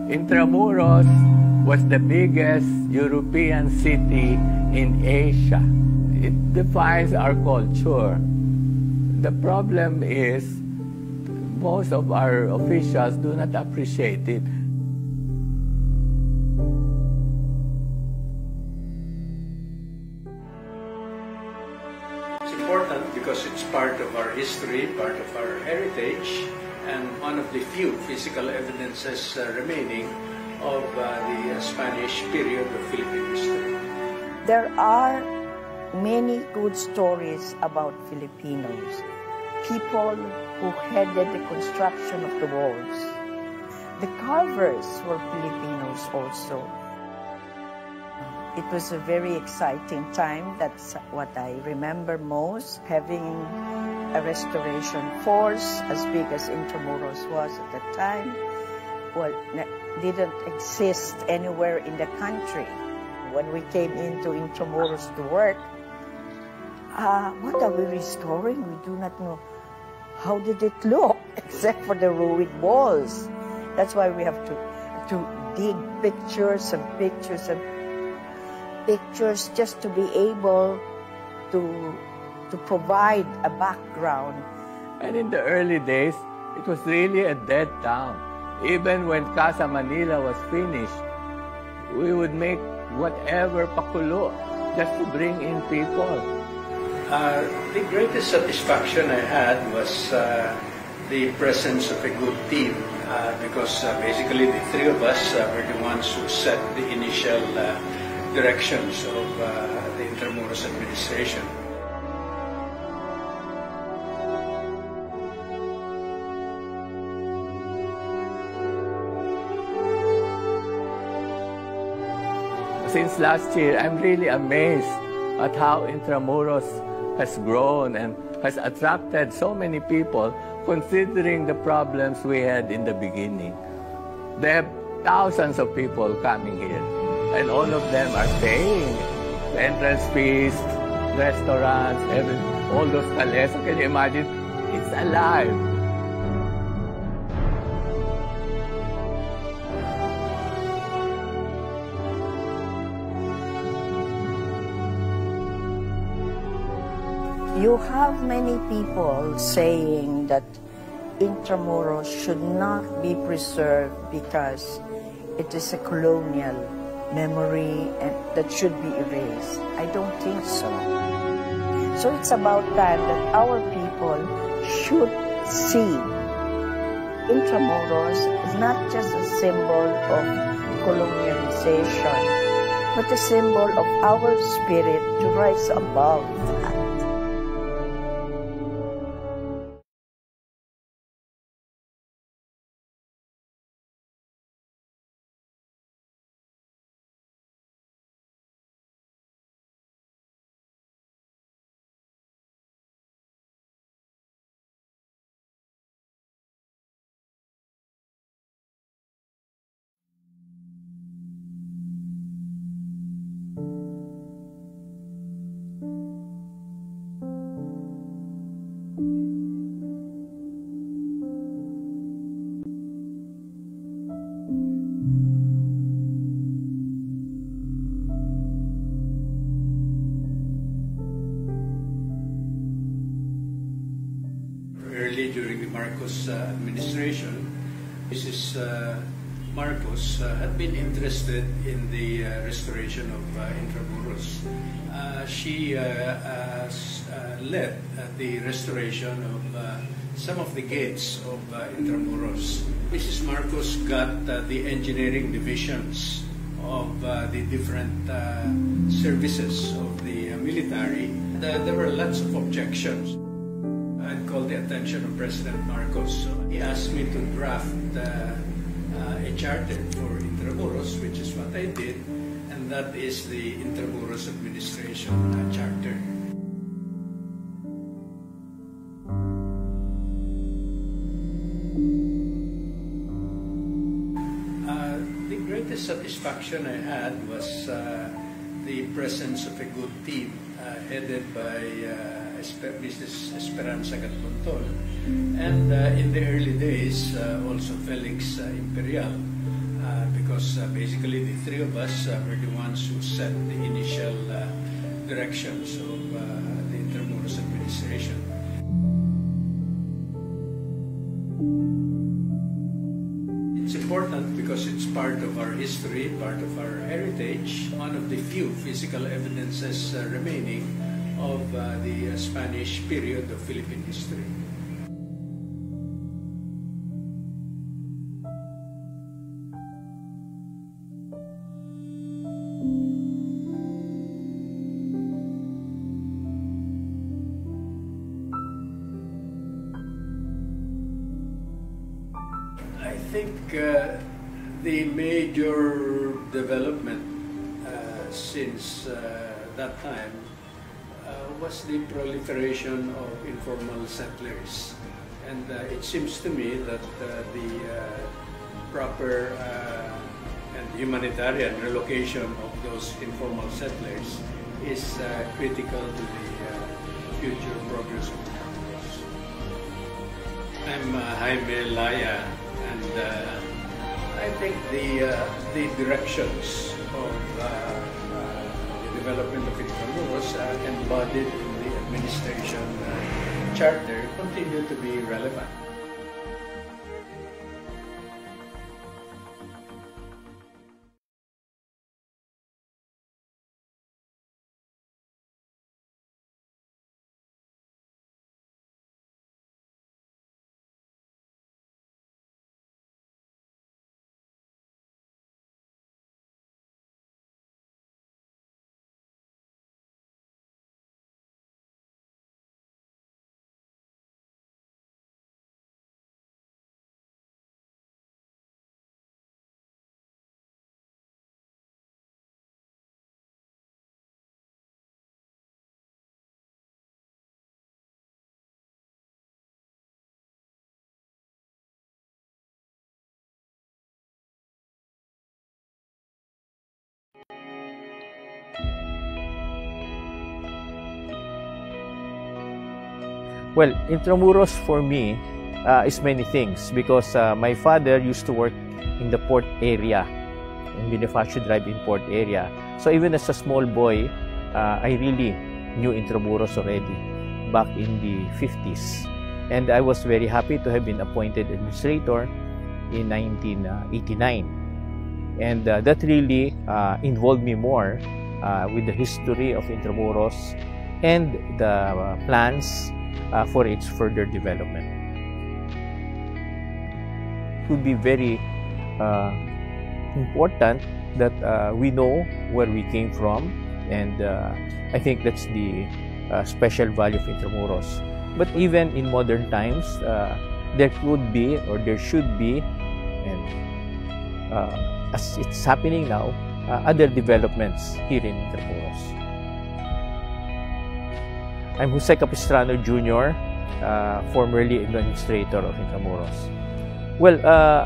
Intramuros was the biggest European city in Asia. It defines our culture. The problem is most of our officials do not appreciate it. It's important because it's part of our history, part of our heritage, and one of the few physical evidences remaining of the Spanish period of Philippine history. There are many good stories about Filipinos, people who headed the construction of the walls. The carvers were Filipinos also. It was a very exciting time. That's what I remember most, having a restoration force as big as Intramuros was at the time. Well, didn't exist anywhere in the country. When we came into Intramuros to work, what are we restoring? We do not know. How did it look, except for the ruined walls? That's why we have to dig pictures and pictures and pictures just to be able to provide a background. And in the early days, it was really a dead town. Even when Casa Manila was finished, we would make whatever pakulo just to bring in people. The greatest satisfaction I had was the presence of a good team because basically the three of us were the ones who set the initial directions of the Intramuros administration. Since last year, I'm really amazed at how Intramuros has grown and has attracted so many people considering the problems we had in the beginning. They have thousands of people coming here, and all of them are paying the entrance fees, restaurants, all those calles. Can you imagine? It's alive. You have many people saying that Intramuros should not be preserved because it is a colonial memory and that should be erased. I don't think so. So it's about time that our people should see Intramuros is not just a symbol of colonialization, but a symbol of our spirit to rise above that. Early during the Marcos administration, Mrs. Marcos had been interested in the restoration of Intramuros. She led the restoration of some of the gates of Intramuros. Mrs. Marcos got the engineering divisions of the different services of the military. There were lots of objections. I called the attention of President Marcos. So he asked me to draft a charter for Intramuros, which is what I did, and that is the Intramuros Administration Charter. The greatest satisfaction I had was the presence of a good team headed by Mrs. Esperanza Gatpontol, and in the early days also Felix Imperial, because basically the three of us were the ones who set the initial directions of the Intramuros administration. It's important because it's part of our history, part of our heritage, one of the few physical evidences remaining of the Spanish period of Philippine history. I think the major development since that time was the proliferation of informal settlers. And it seems to me that the proper and humanitarian relocation of those informal settlers is critical to the future progress of the Intramuros. I'm Jaime Laya, and I think the directions of the development of Intramuros embodied in the administration charter continue to be relevant. Well, Intramuros for me is many things because my father used to work in the port area, in Bonifacio Drive in port area. So even as a small boy, I really knew Intramuros already back in the 50s. And I was very happy to have been appointed administrator in 1989. And that really involved me more with the history of Intramuros and the plans for its further development. It would be very important that we know where we came from, and I think that's the special value of Intramuros. But even in modern times, there could be or there should be, and as it's happening now, other developments here in Intramuros. I'm Jose Capistrano Jr., formerly administrator of Intramuros. Well,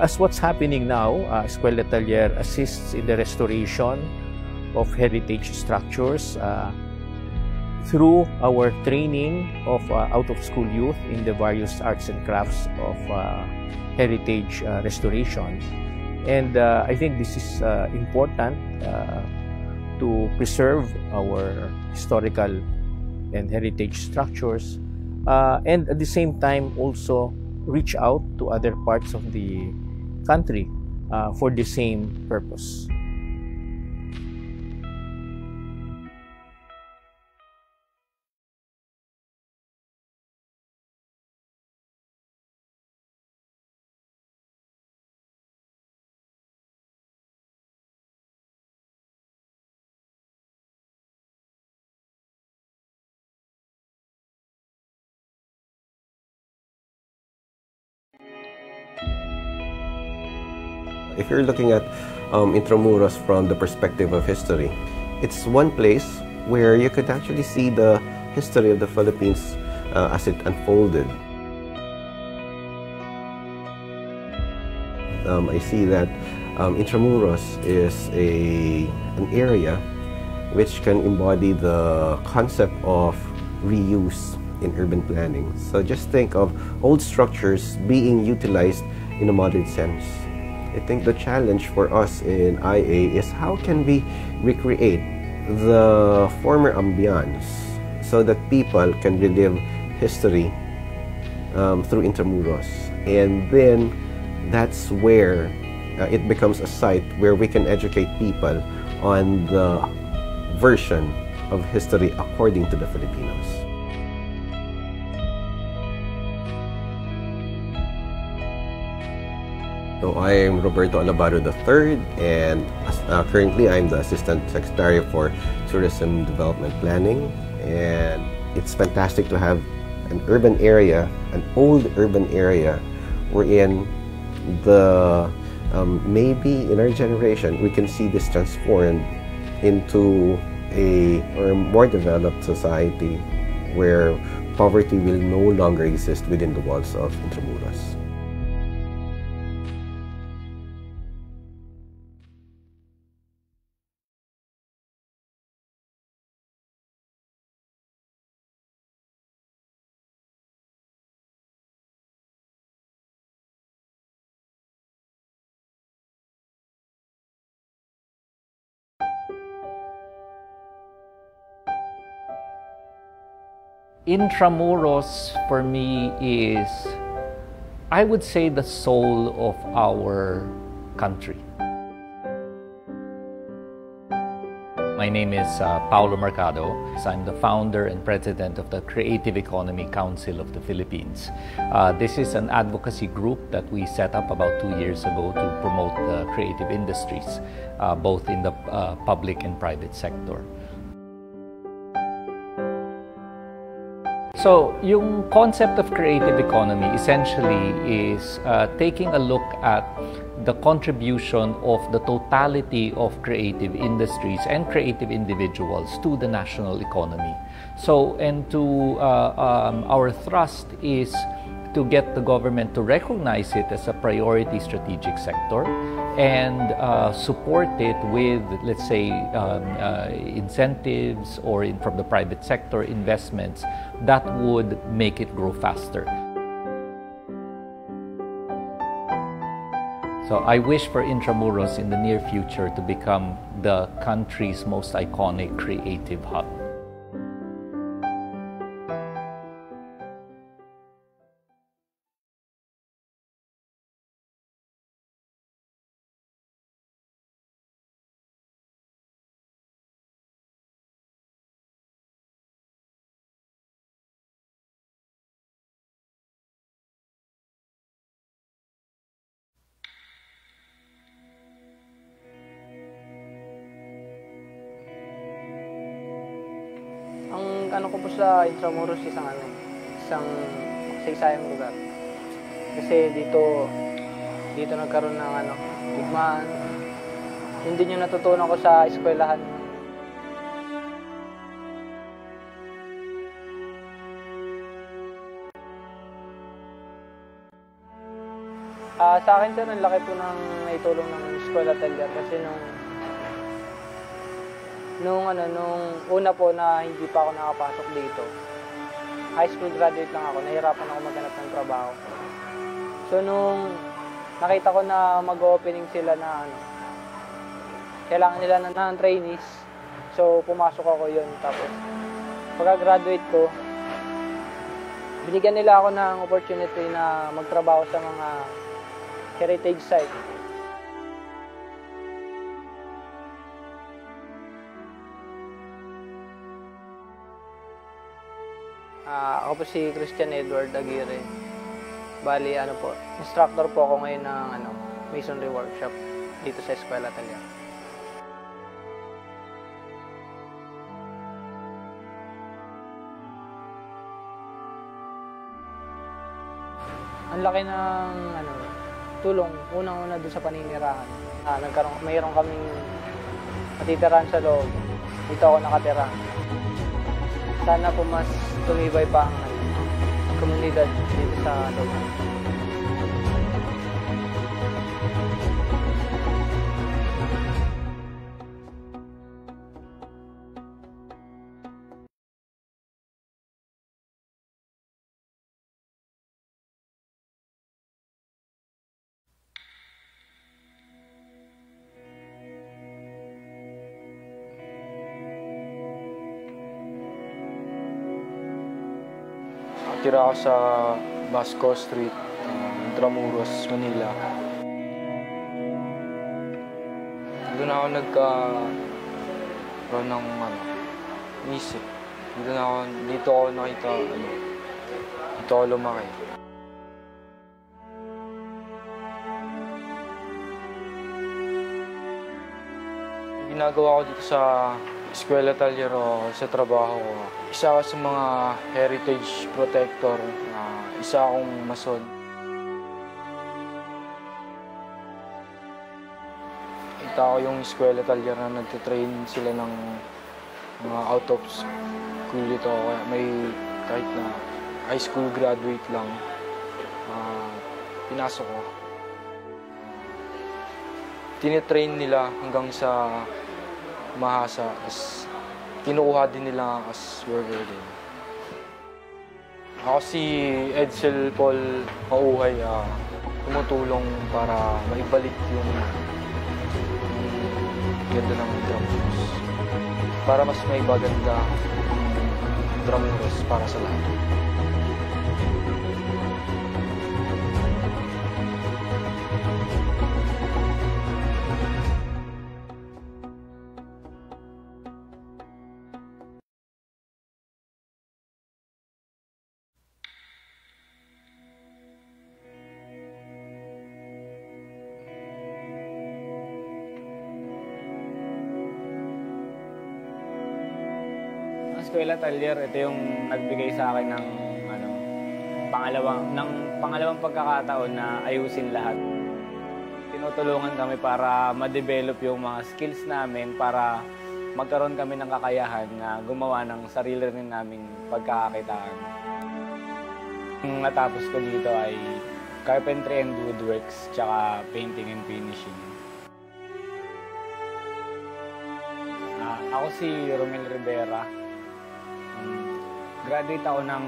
as what's happening now, Escuela Taller assists in the restoration of heritage structures through our training of out-of-school youth in the various arts and crafts of heritage restoration. And I think this is important to preserve our historical and heritage structures, and at the same time also reach out to other parts of the country for the same purpose. If you're looking at Intramuros from the perspective of history, it's one place where you could actually see the history of the Philippines as it unfolded. I see that Intramuros is an area which can embody the concept of reuse in urban planning. So just think of old structures being utilized in a modern sense. I think the challenge for us in IA is how can we recreate the former ambience so that people can relive history through Intramuros. And then that's where it becomes a site where we can educate people on the version of history according to the Filipinos. So I am Roberto Alabaro III, and currently I'm the Assistant Secretary for Tourism Development Planning. And it's fantastic to have an urban area, an old urban area, wherein the maybe in our generation we can see this transformed into a more developed society where poverty will no longer exist within the walls of Intramuros. Intramuros for me is, I would say, the soul of our country. My name is Paulo Mercado. I'm the founder and president of the Creative Economy Council of the Philippines. This is an advocacy group that we set up about 2 years ago to promote the creative industries, both in the public and private sector. So, yung concept of creative economy essentially is taking a look at the contribution of the totality of creative industries and creative individuals to the national economy. So, and to our thrust is to get the government to recognize it as a priority strategic sector and support it with, let's say, incentives or from the private sector investments that would make it grow faster. So I wish for Intramuros in the near future to become the country's most iconic creative hub. Ang ano ko po sa Intramuros isang saysayang lugar. Kasi dito nagkaroon ng digmaan. Yun din yung natutunan ko sa eskwelahan. Sa akin sir, ang laki po ng naitulong ng Eskwela Atelier kasi nung una po na hindi pa ako nakapasok dito, high school graduate lang ako, nahirapan ako maghanap ng trabaho. So nung nakita ko na mag-opening sila na kailangan nila ng trainees, so pumasok ako yun. Tapos pagka-graduate ko, binigyan nila ako ng opportunity na magtrabaho sa mga heritage site. Ako po si Christian Edward Aguirre. Bali, instructor po ako ngayon ng masonry workshop dito sa Eskwela Atelier. Ang laki ng tulong, unang-una doon sa paninirahan. Mayroon kaming matitirahan sa loob. Dito ako nakatira. Sana po mas tumibay pa ang komunidad dito sa lugar. Tira ako sa Basco Street, Intramuros, Manila. Doon ako nagkaroon ng isip. Dito ako nakita, dito ako lumaki. Ginagawa ko dito sa eskwela talyer o sa trabaho ko. Isa ako sa mga heritage protector, isa akong mason. Kita ko yung eskwela talyer na nagtitrain sila ng mga out of school dito. Kaya may kahit na high school graduate lang, pinasok ko. Tinitrain nila hanggang sa mahasa, as kinukuha din nila as worker din. Ako si Edsel Paul Mauhay, tumutulong para maibalik yung ganda ng Intramuros. Para mas maibaganda yung Intramuros para sa lahat. Eskwela Talyer, ito yung nagbigay sa akin ng pangalawang pagkakataon na ayusin lahat. Tinutulungan kami para ma-develop yung mga skills namin para magkaroon kami ng kakayahan na gumawa ng sarili rin naming pagkakakitaan. Yung natapos ko dito ay carpentry and woodworks, tsaka painting and finishing. Ako si Romel Rivera. Graduate ako ng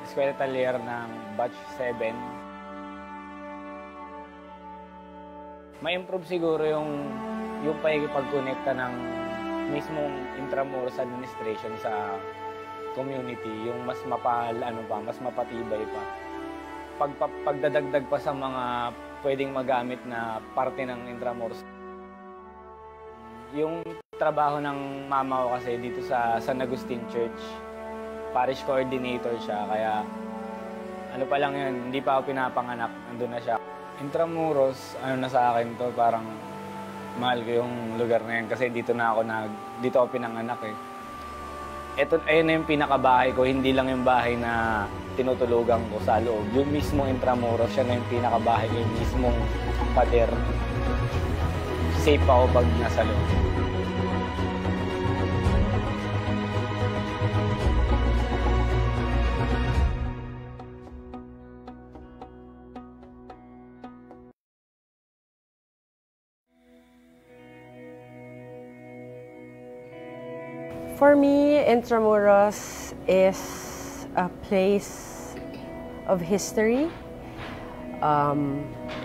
Eskwela Talyer ng Batch 7. Ma-improve siguro yung pakikipag-connecta ng mismong Intramuros administration sa community, yung mas mas mapatibay pa. Pagdadagdag pa sa mga pwedeng magamit na parte ng Intramuros. Yung trabaho ng mama ko kasi dito sa San Agustin Church, parish coordinator siya, kaya pa lang yun, hindi pa ako pinapanganak, nandun na siya. Intramuros, na sa akin to, parang mahal ko yung lugar na yun kasi dito ako pinanganak eh. Ayun na yung pinakabahay ko, hindi lang yung bahay na tinutulugan ko sa loob. Yung mismong Intramuros, siya na yung pinakabahay ko, yung mismong pader. Safe ako pag nasa loob. For me, Intramuros is a place of history.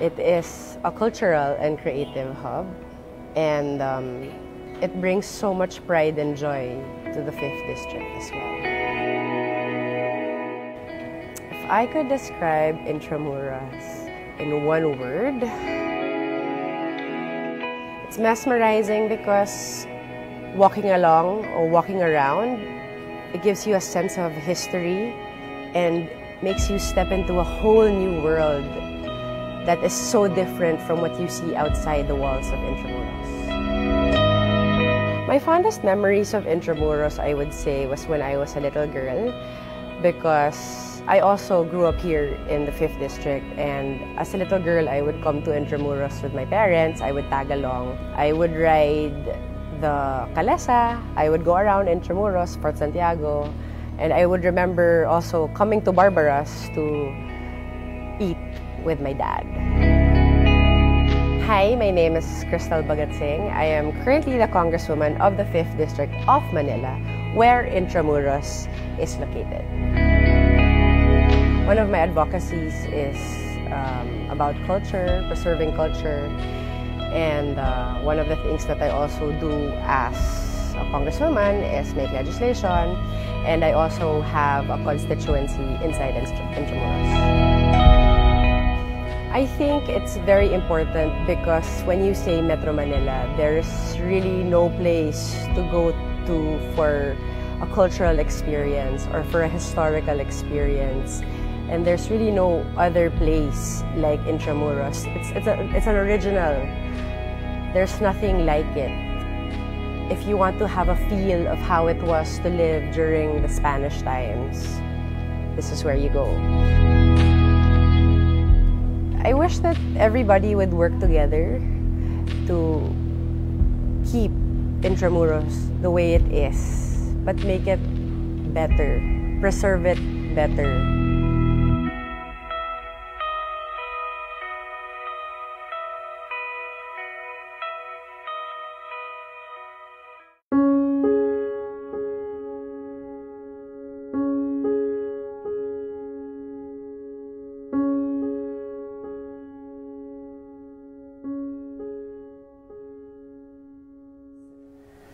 It is a cultural and creative hub, and it brings so much pride and joy to the 5th District as well. If I could describe Intramuros in one word, it's mesmerizing because walking along or walking around, it gives you a sense of history and makes you step into a whole new world that is so different from what you see outside the walls of Intramuros. My fondest memories of Intramuros, I would say, was when I was a little girl, because I also grew up here in the 5th District, and as a little girl, I would come to Intramuros with my parents. I would tag along. I would ride the Calesa, I would go around Intramuros, Fort Santiago, and I would remember also coming to Barbaras to eat with my dad. Hi, my name is Crystal Bagatsing. I am currently the Congresswoman of the 5th District of Manila, where Intramuros is located. One of my advocacies is about culture, preserving culture. And one of the things that I also do as a congresswoman, is make legislation, and I also have a constituency inside Intramuros. I think it's very important because when you say Metro Manila, there's really no place to go to for a cultural experience or for a historical experience. And there's really no other place like Intramuros. It's an original. There's nothing like it. If you want to have a feel of how it was to live during the Spanish times, this is where you go. I wish that everybody would work together to keep Intramuros the way it is, but make it better, preserve it better.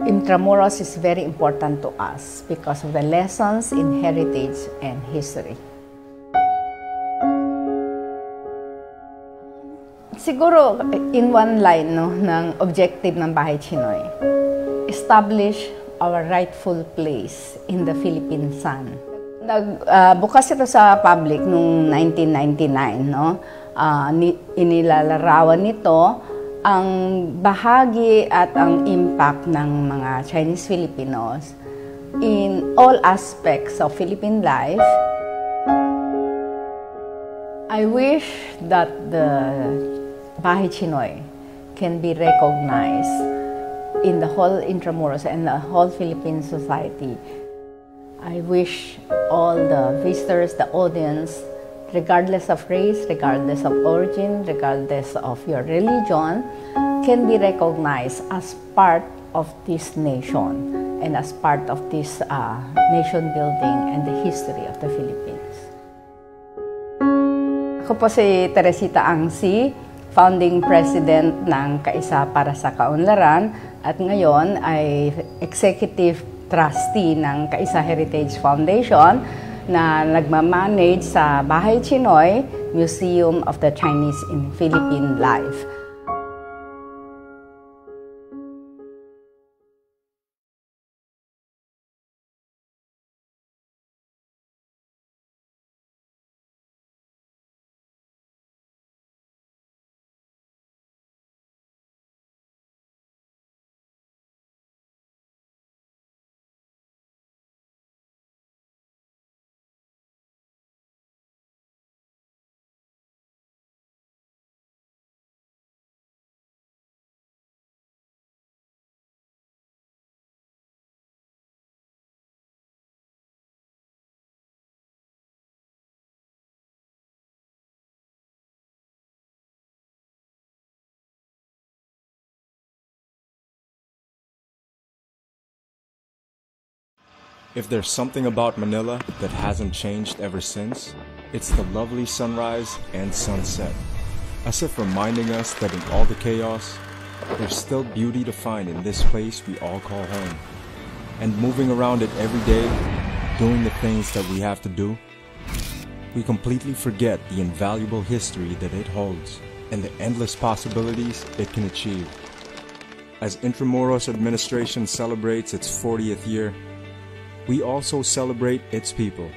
Intramuros is very important to us because of the lessons in heritage and history. Siguro, in one line ng objective ng Bahay Chinoy, establish our rightful place in the Philippine sun. Bukas ito sa public noong 1999, inilalarawan nito ang bahagi at ang impact ng mga Chinese Filipinos in all aspects of Philippine life. I wish that the Bahay Chinoy can be recognized in the whole Intramuros and the whole Philippine society. I wish all the visitors, the audience, regardless of race, regardless of origin, regardless of your religion, can be recognized as part of this nation and as part of this nation building and the history of the Philippines. Ako po si Teresita Angsi, founding president ng Kaisa para sa Kaunlaran at ngayon ay executive trustee ng Kaisa Heritage Foundation na nagmamanage sa Bahay Chinoy, Museum of the Chinese in Philippine Life. If there's something about Manila that hasn't changed ever since, it's the lovely sunrise and sunset, as if reminding us that in all the chaos, there's still beauty to find in this place we all call home. And moving around it every day, doing the things that we have to do, we completely forget the invaluable history that it holds and the endless possibilities it can achieve. As Intramuros administration celebrates its 40th year, we also celebrate its people.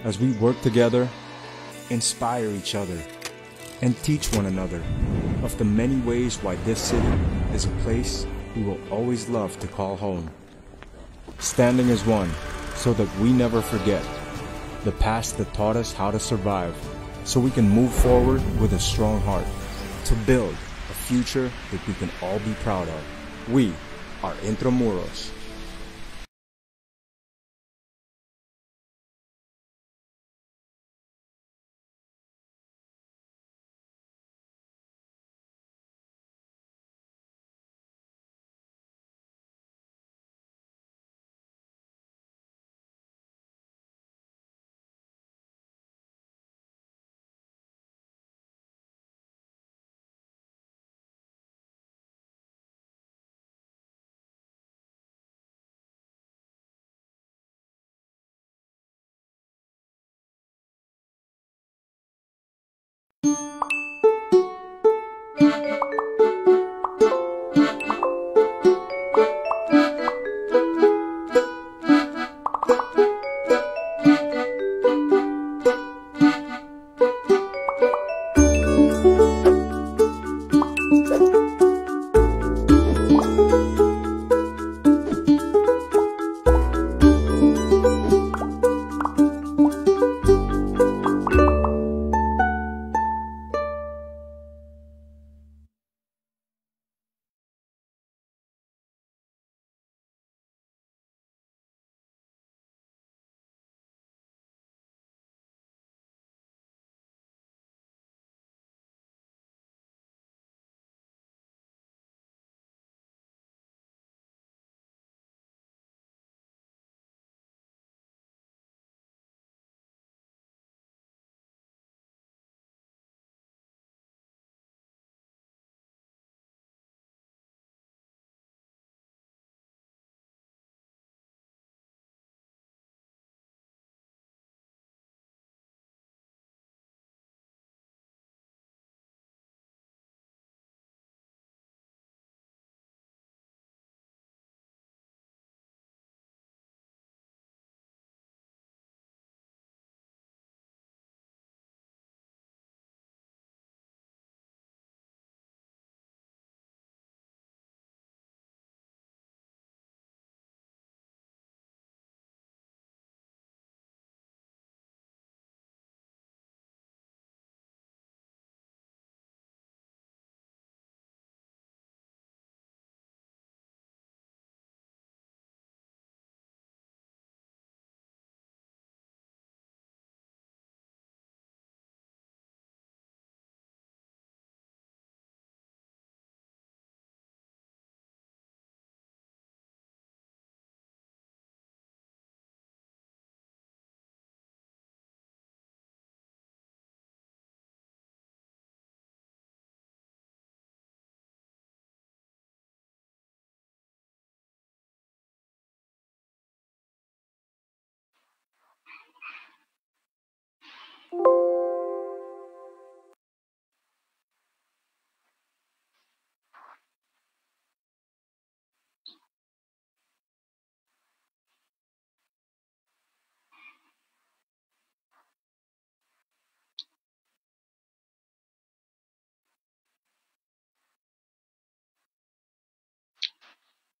As we work together, inspire each other, and teach one another of the many ways why this city is a place we will always love to call home. Standing as one so that we never forget the past that taught us how to survive, so we can move forward with a strong heart to build a future that we can all be proud of. We are Intramuros.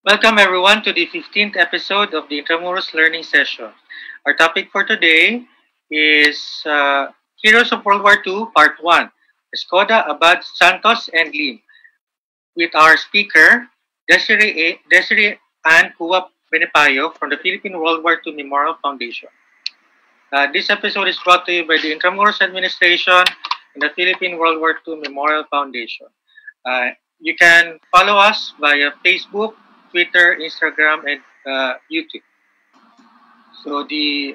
Welcome everyone to the 15th episode of the Intramuros Learning Session. Our topic for today is Heroes of World War II Part 1, Escoda, Abad, Santos, and Lim, with our speaker, Desiree Ann Cua Benipayo from the Philippine World War II Memorial Foundation. This episode is brought to you by the Intramuros Administration and the Philippine World War II Memorial Foundation. You can follow us via Facebook, Twitter, Instagram, and YouTube. So the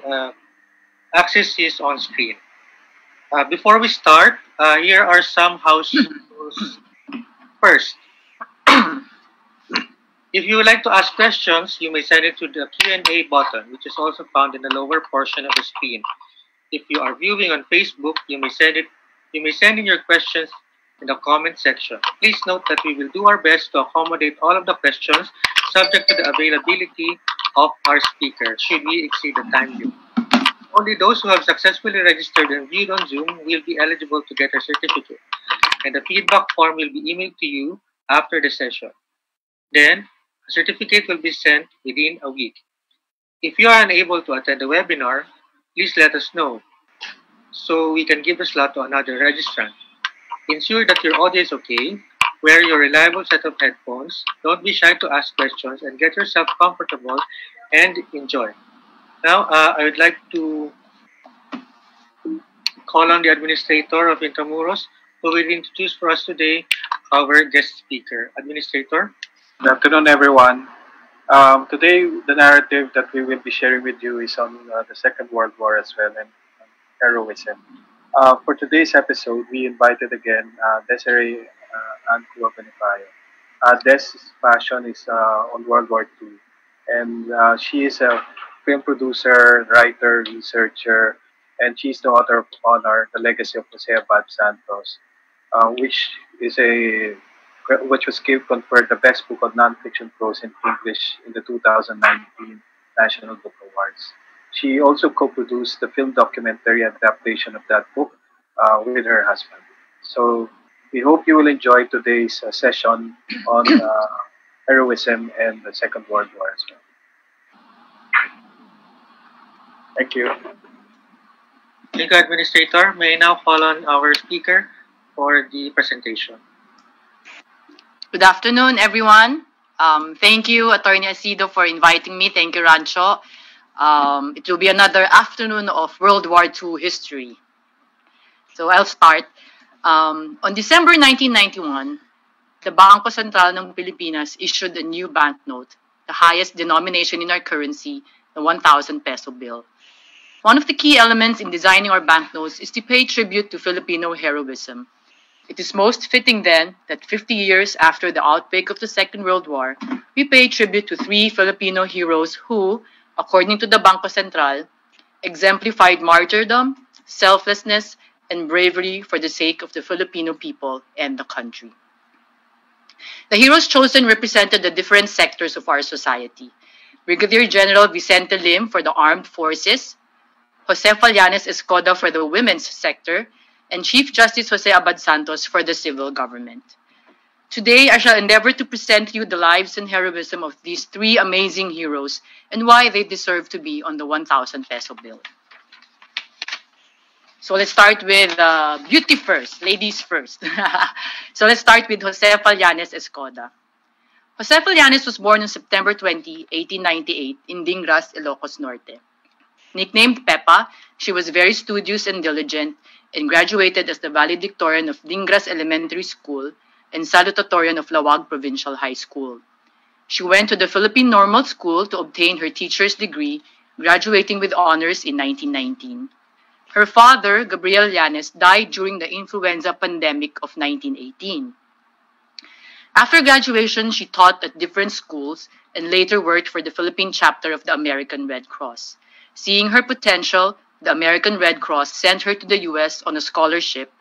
access is on screen. Before we start, here are some house rules. First, if you would like to ask questions, you may send it to the Q&A button, which is also found in the lower portion of the screen. If you are viewing on Facebook, you may send in your questions in the comment section. Please note that we will do our best to accommodate all of the questions subject to the availability of our speaker should we exceed the time limit. Only those who have successfully registered and viewed on Zoom will be eligible to get a certificate, and the feedback form will be emailed to you after the session. Then, a certificate will be sent within a week. If you are unable to attend the webinar, please let us know so we can give the slot to another registrant. Ensure that your audio is okay. Wear your reliable set of headphones. Don't be shy to ask questions and get yourself comfortable and enjoy. Now, I would like to call on the administrator of Intramuros who will introduce for us today our guest speaker. Administrator. Good afternoon, everyone. Today, the narrative that we will be sharing with you is on the Second World War as well and heroism. For today's episode, we invited again Desiree Ann Cua Benipayo. Des' passion is on World War II, and she is a film producer, writer, researcher, and she's the author of Honor, The Legacy of Jose Abad Santos, which was conferred the best book of nonfiction prose in English in the 2019 National Book Awards. She also co-produced the film documentary adaptation of that book with her husband. So we hope you will enjoy today's session on heroism and the Second World War as well. Thank you. Thank you, Administrator. May I now call on our speaker for the presentation. Good afternoon, everyone. Thank you, Attorney Asido, for inviting me. Thank you, Rancho. It will be another afternoon of World War II history. So I'll start. On December 1991, the Bangko Sentral ng Pilipinas issued a new banknote, the highest denomination in our currency, the 1,000 peso bill. One of the key elements in designing our banknotes is to pay tribute to Filipino heroism. It is most fitting then that 50 years after the outbreak of the Second World War, we pay tribute to 3 Filipino heroes who, according to the Bangko Sentral, exemplified martyrdom, selflessness, and bravery for the sake of the Filipino people and the country. The heroes chosen represented the different sectors of our society. Brigadier General Vicente Lim for the armed forces, Jose Fallanes Escoda for the women's sector, and Chief Justice Jose Abad Santos for the civil government. Today, I shall endeavor to present you the lives and heroism of these 3 amazing heroes and why they deserve to be on the 1,000 peso bill. So let's start with beauty first, ladies first. So let's start with Jose Fallanes Escoda. Jose Fallanes was born on September 20, 1898 in Dingras, Ilocos Norte. Nicknamed Pepa, she was very studious and diligent and graduated as the valedictorian of Dingras Elementary School and salutatorian of Lawag Provincial High School. She went to the Philippine Normal School to obtain her teacher's degree, graduating with honors in 1919. Her father, Gabriel Llanes, died during the influenza pandemic of 1918. After graduation, she taught at different schools and later worked for the Philippine chapter of the American Red Cross. Seeing her potential, the American Red Cross sent her to the US on a scholarship,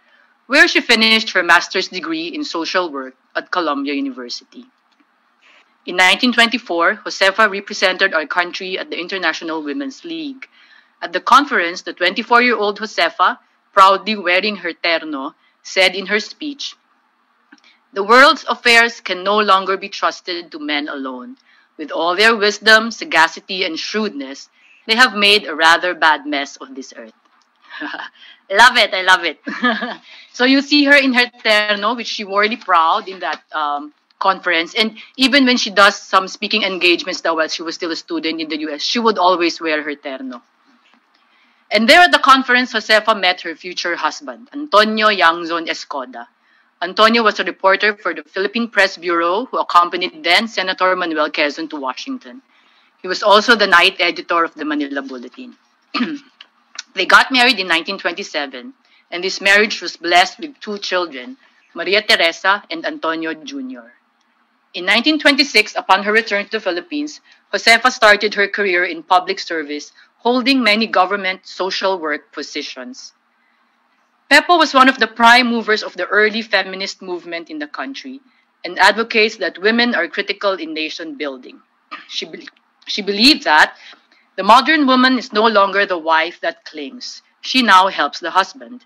where she finished her master's degree in social work at Columbia University. In 1924, Josefa represented our country at the International Women's League. At the conference, the 24-year-old Josefa, proudly wearing her terno, said in her speech, "The world's affairs can no longer be trusted to men alone. With all their wisdom, sagacity, and shrewdness, they have made a rather bad mess of this earth." Love it, I love it. So you see her in her terno, which she wore really proud in that conference. And even when she does some speaking engagements while she was still a student in the US, she would always wear her terno. And there at the conference, Josefa met her future husband, Antonio Yangzon Escoda. Antonio was a reporter for the Philippine Press Bureau who accompanied then Senator Manuel Quezon to Washington. He was also the night editor of the Manila Bulletin. They got married in 1927, and this marriage was blessed with 2 children, Maria Teresa and Antonio Jr. In 1926, upon her return to the Philippines, Josefa started her career in public service, holding many government social work positions. Pepo was one of the prime movers of the early feminist movement in the country and advocates that women are critical in nation building. She believed that the modern woman is no longer the wife that clings. She now helps the husband.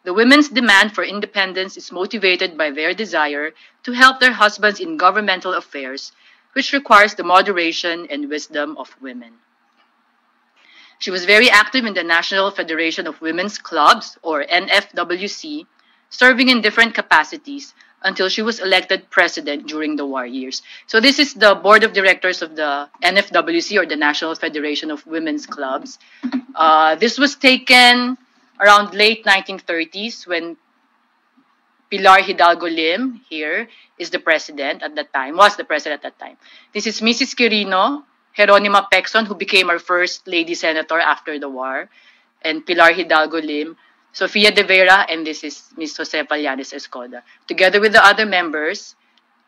The women's demand for independence is motivated by their desire to help their husbands in governmental affairs, which requires the moderation and wisdom of women. She was very active in the National Federation of Women's Clubs, or NFWC, serving in different capacities until she was elected president during the war years. So this is the board of directors of the NFWC, or the National Federation of Women's Clubs. This was taken around late 1930s when Pilar Hidalgo Lim here is the president at that time, was the president at that time. This is Mrs. Quirino, Jeronima Pecson, who became our first lady senator after the war, and Pilar Hidalgo Lim, Sofia de Vera, and this is Ms. Josefa Llanes Escoda. Together with the other members,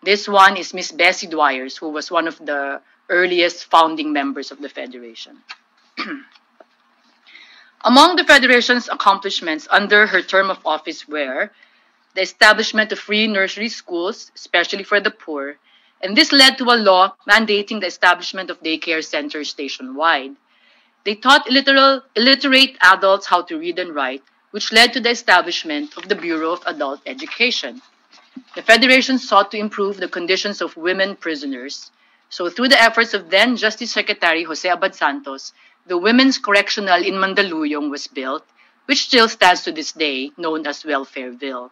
this one is Ms. Bessie Dwyers, who was one of the earliest founding members of the Federation. Among the Federation's accomplishments under her term of office were the establishment of free nursery schools, especially for the poor, and this led to a law mandating the establishment of daycare centers nationwide. They taught illiterate adults how to read and write, which led to the establishment of the Bureau of Adult Education. The Federation sought to improve the conditions of women prisoners. So through the efforts of then Justice Secretary Jose Abad Santos, the Women's Correctional in Mandaluyong was built, which still stands to this day, known as Welfareville.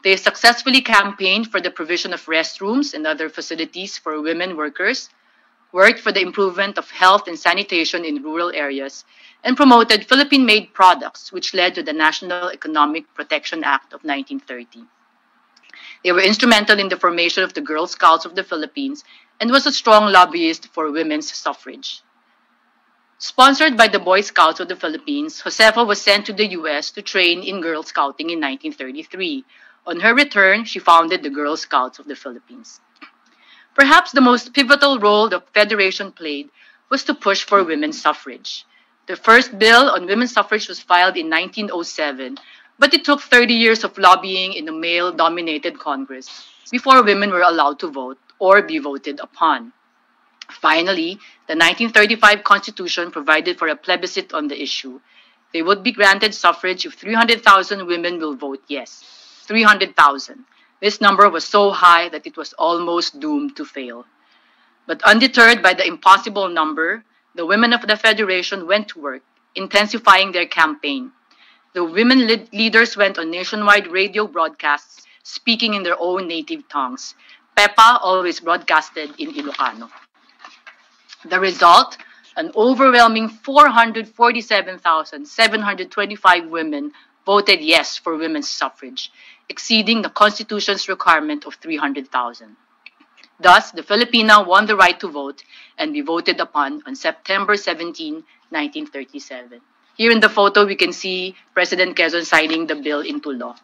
They successfully campaigned for the provision of restrooms and other facilities for women workers, worked for the improvement of health and sanitation in rural areas, and promoted Philippine-made products, which led to the National Economic Protection Act of 1930. They were instrumental in the formation of the Girl Scouts of the Philippines and was a strong lobbyist for women's suffrage. Sponsored by the Boy Scouts of the Philippines, Josefa was sent to the US to train in Girl Scouting in 1933. On her return, she founded the Girl Scouts of the Philippines. Perhaps the most pivotal role the Federation played was to push for women's suffrage. The first bill on women's suffrage was filed in 1907, but it took 30 years of lobbying in a male-dominated Congress before women were allowed to vote or be voted upon. Finally, the 1935 Constitution provided for a plebiscite on the issue. They would be granted suffrage if 300,000 women will vote yes. 300,000. This number was so high that it was almost doomed to fail. But undeterred by the impossible number, the women of the Federation went to work, intensifying their campaign. The women leaders went on nationwide radio broadcasts, speaking in their own native tongues. PEPA always broadcasted in Ilocano. The result, an overwhelming 447,725 women voted yes for women's suffrage, exceeding the Constitution's requirement of 300,000. Thus, the Filipina won the right to vote and be voted upon on September 17, 1937. Here in the photo, we can see President Quezon signing the bill into law.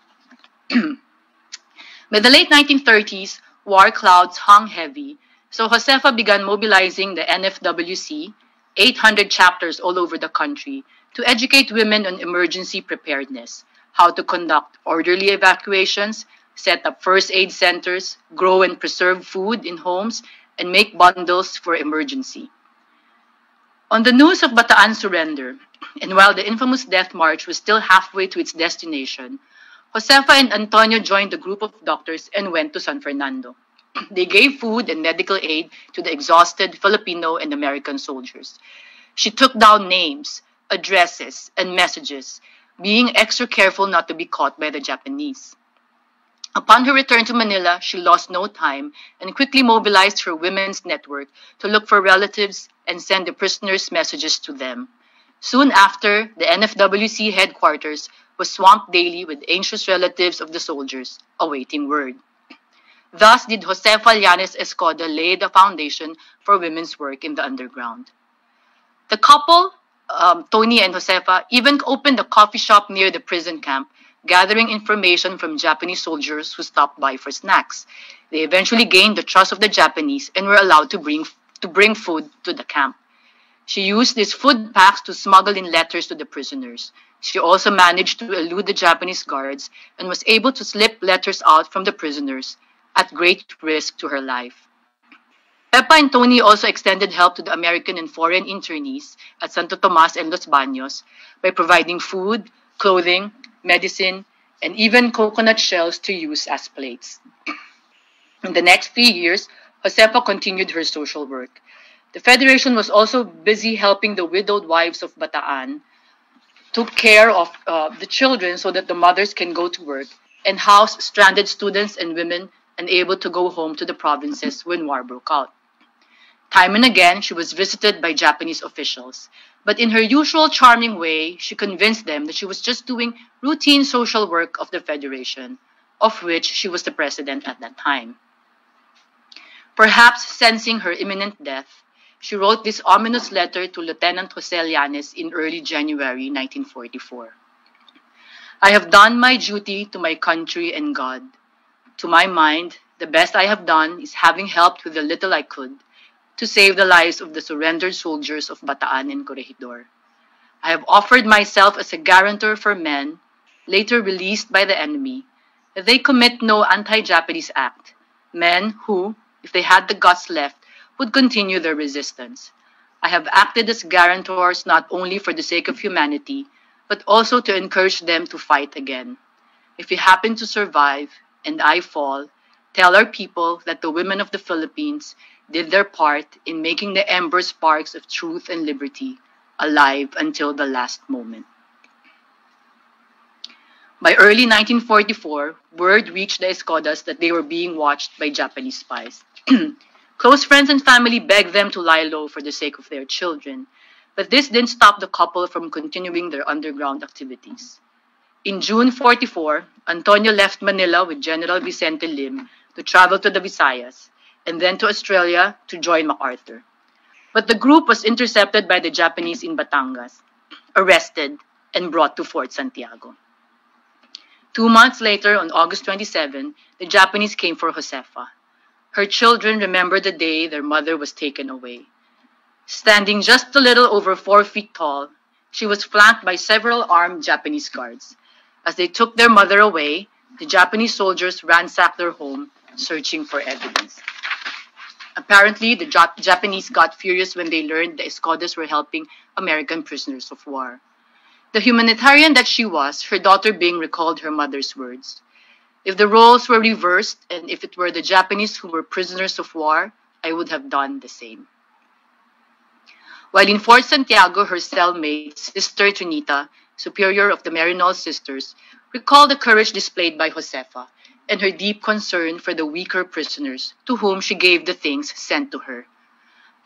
By the late 1930s, war clouds hung heavy, so Josefa began mobilizing the NFWC, 800 chapters all over the country, to educate women on emergency preparedness, how to conduct orderly evacuations, set up first aid centers, grow and preserve food in homes, and make bundles for emergency. On the news of Bataan's surrender, and while the infamous death march was still halfway to its destination, Josefa and Antonio joined a group of doctors and went to San Fernando. They gave food and medical aid to the exhausted Filipino and American soldiers. She took down names, addresses, and messages, being extra careful not to be caught by the Japanese. Upon her return to Manila, she lost no time and quickly mobilized her women's network to look for relatives and send the prisoners messages to them. Soon after, the NFWC headquarters was swamped daily with anxious relatives of the soldiers awaiting word. Thus did Josefa Llanes Escoda lay the foundation for women's work in the underground. The couple, Tony and Josefa, even opened a coffee shop near the prison camp, gathering information from Japanese soldiers who stopped by for snacks. They eventually gained the trust of the Japanese and were allowed to bring food to the camp. She used these food packs to smuggle in letters to the prisoners. She also managed to elude the Japanese guards and was able to slip letters out from the prisoners at great risk to her life. Pepa and Tony also extended help to the American and foreign internees at Santo Tomas and Los Baños by providing food, clothing, medicine, and even coconut shells to use as plates. In the next few years, Josefa continued her social work. The Federation was also busy helping the widowed wives of Bataan, took care of the children so that the mothers can go to work, and housed stranded students and women unable to go home to the provinces when war broke out. Time and again, she was visited by Japanese officials, but in her usual charming way, she convinced them that she was just doing routine social work of the Federation, of which she was the president at that time. Perhaps sensing her imminent death, she wrote this ominous letter to Lieutenant Jose Llanes in early January 1944. I have done my duty to my country and God. To my mind, the best I have done is having helped with the little I could to save the lives of the surrendered soldiers of Bataan and Corregidor. I have offered myself as a guarantor for men, later released by the enemy, that they commit no anti-Japanese act, men who, if they had the guts left, would continue their resistance. I have acted as guarantors not only for the sake of humanity, but also to encourage them to fight again. If we happen to survive, and I fall, tell our people that the women of the Philippines did their part in making the ember sparks of truth and liberty alive until the last moment. By early 1944, word reached the Escodas that they were being watched by Japanese spies. Close friends and family begged them to lie low for the sake of their children, but this didn't stop the couple from continuing their underground activities. In June 1944, Antonio left Manila with General Vicente Lim to travel to the Visayas, and then to Australia to join MacArthur. But the group was intercepted by the Japanese in Batangas, arrested, and brought to Fort Santiago. 2 months later, on August 27, the Japanese came for Josefa. Her children remembered the day their mother was taken away. Standing just a little over 4 feet tall, she was flanked by several armed Japanese guards. As they took their mother away, the Japanese soldiers ransacked their home, searching for evidence. Apparently, the Japanese got furious when they learned the Escodas were helping American prisoners of war. The humanitarian that she was, her daughter Bing recalled her mother's words. If the roles were reversed, and if it were the Japanese who were prisoners of war, I would have done the same. While in Fort Santiago, her cellmate, Sister Trinita, superior of the Marinol sisters, recalled the courage displayed by Josefa and her deep concern for the weaker prisoners to whom she gave the things sent to her.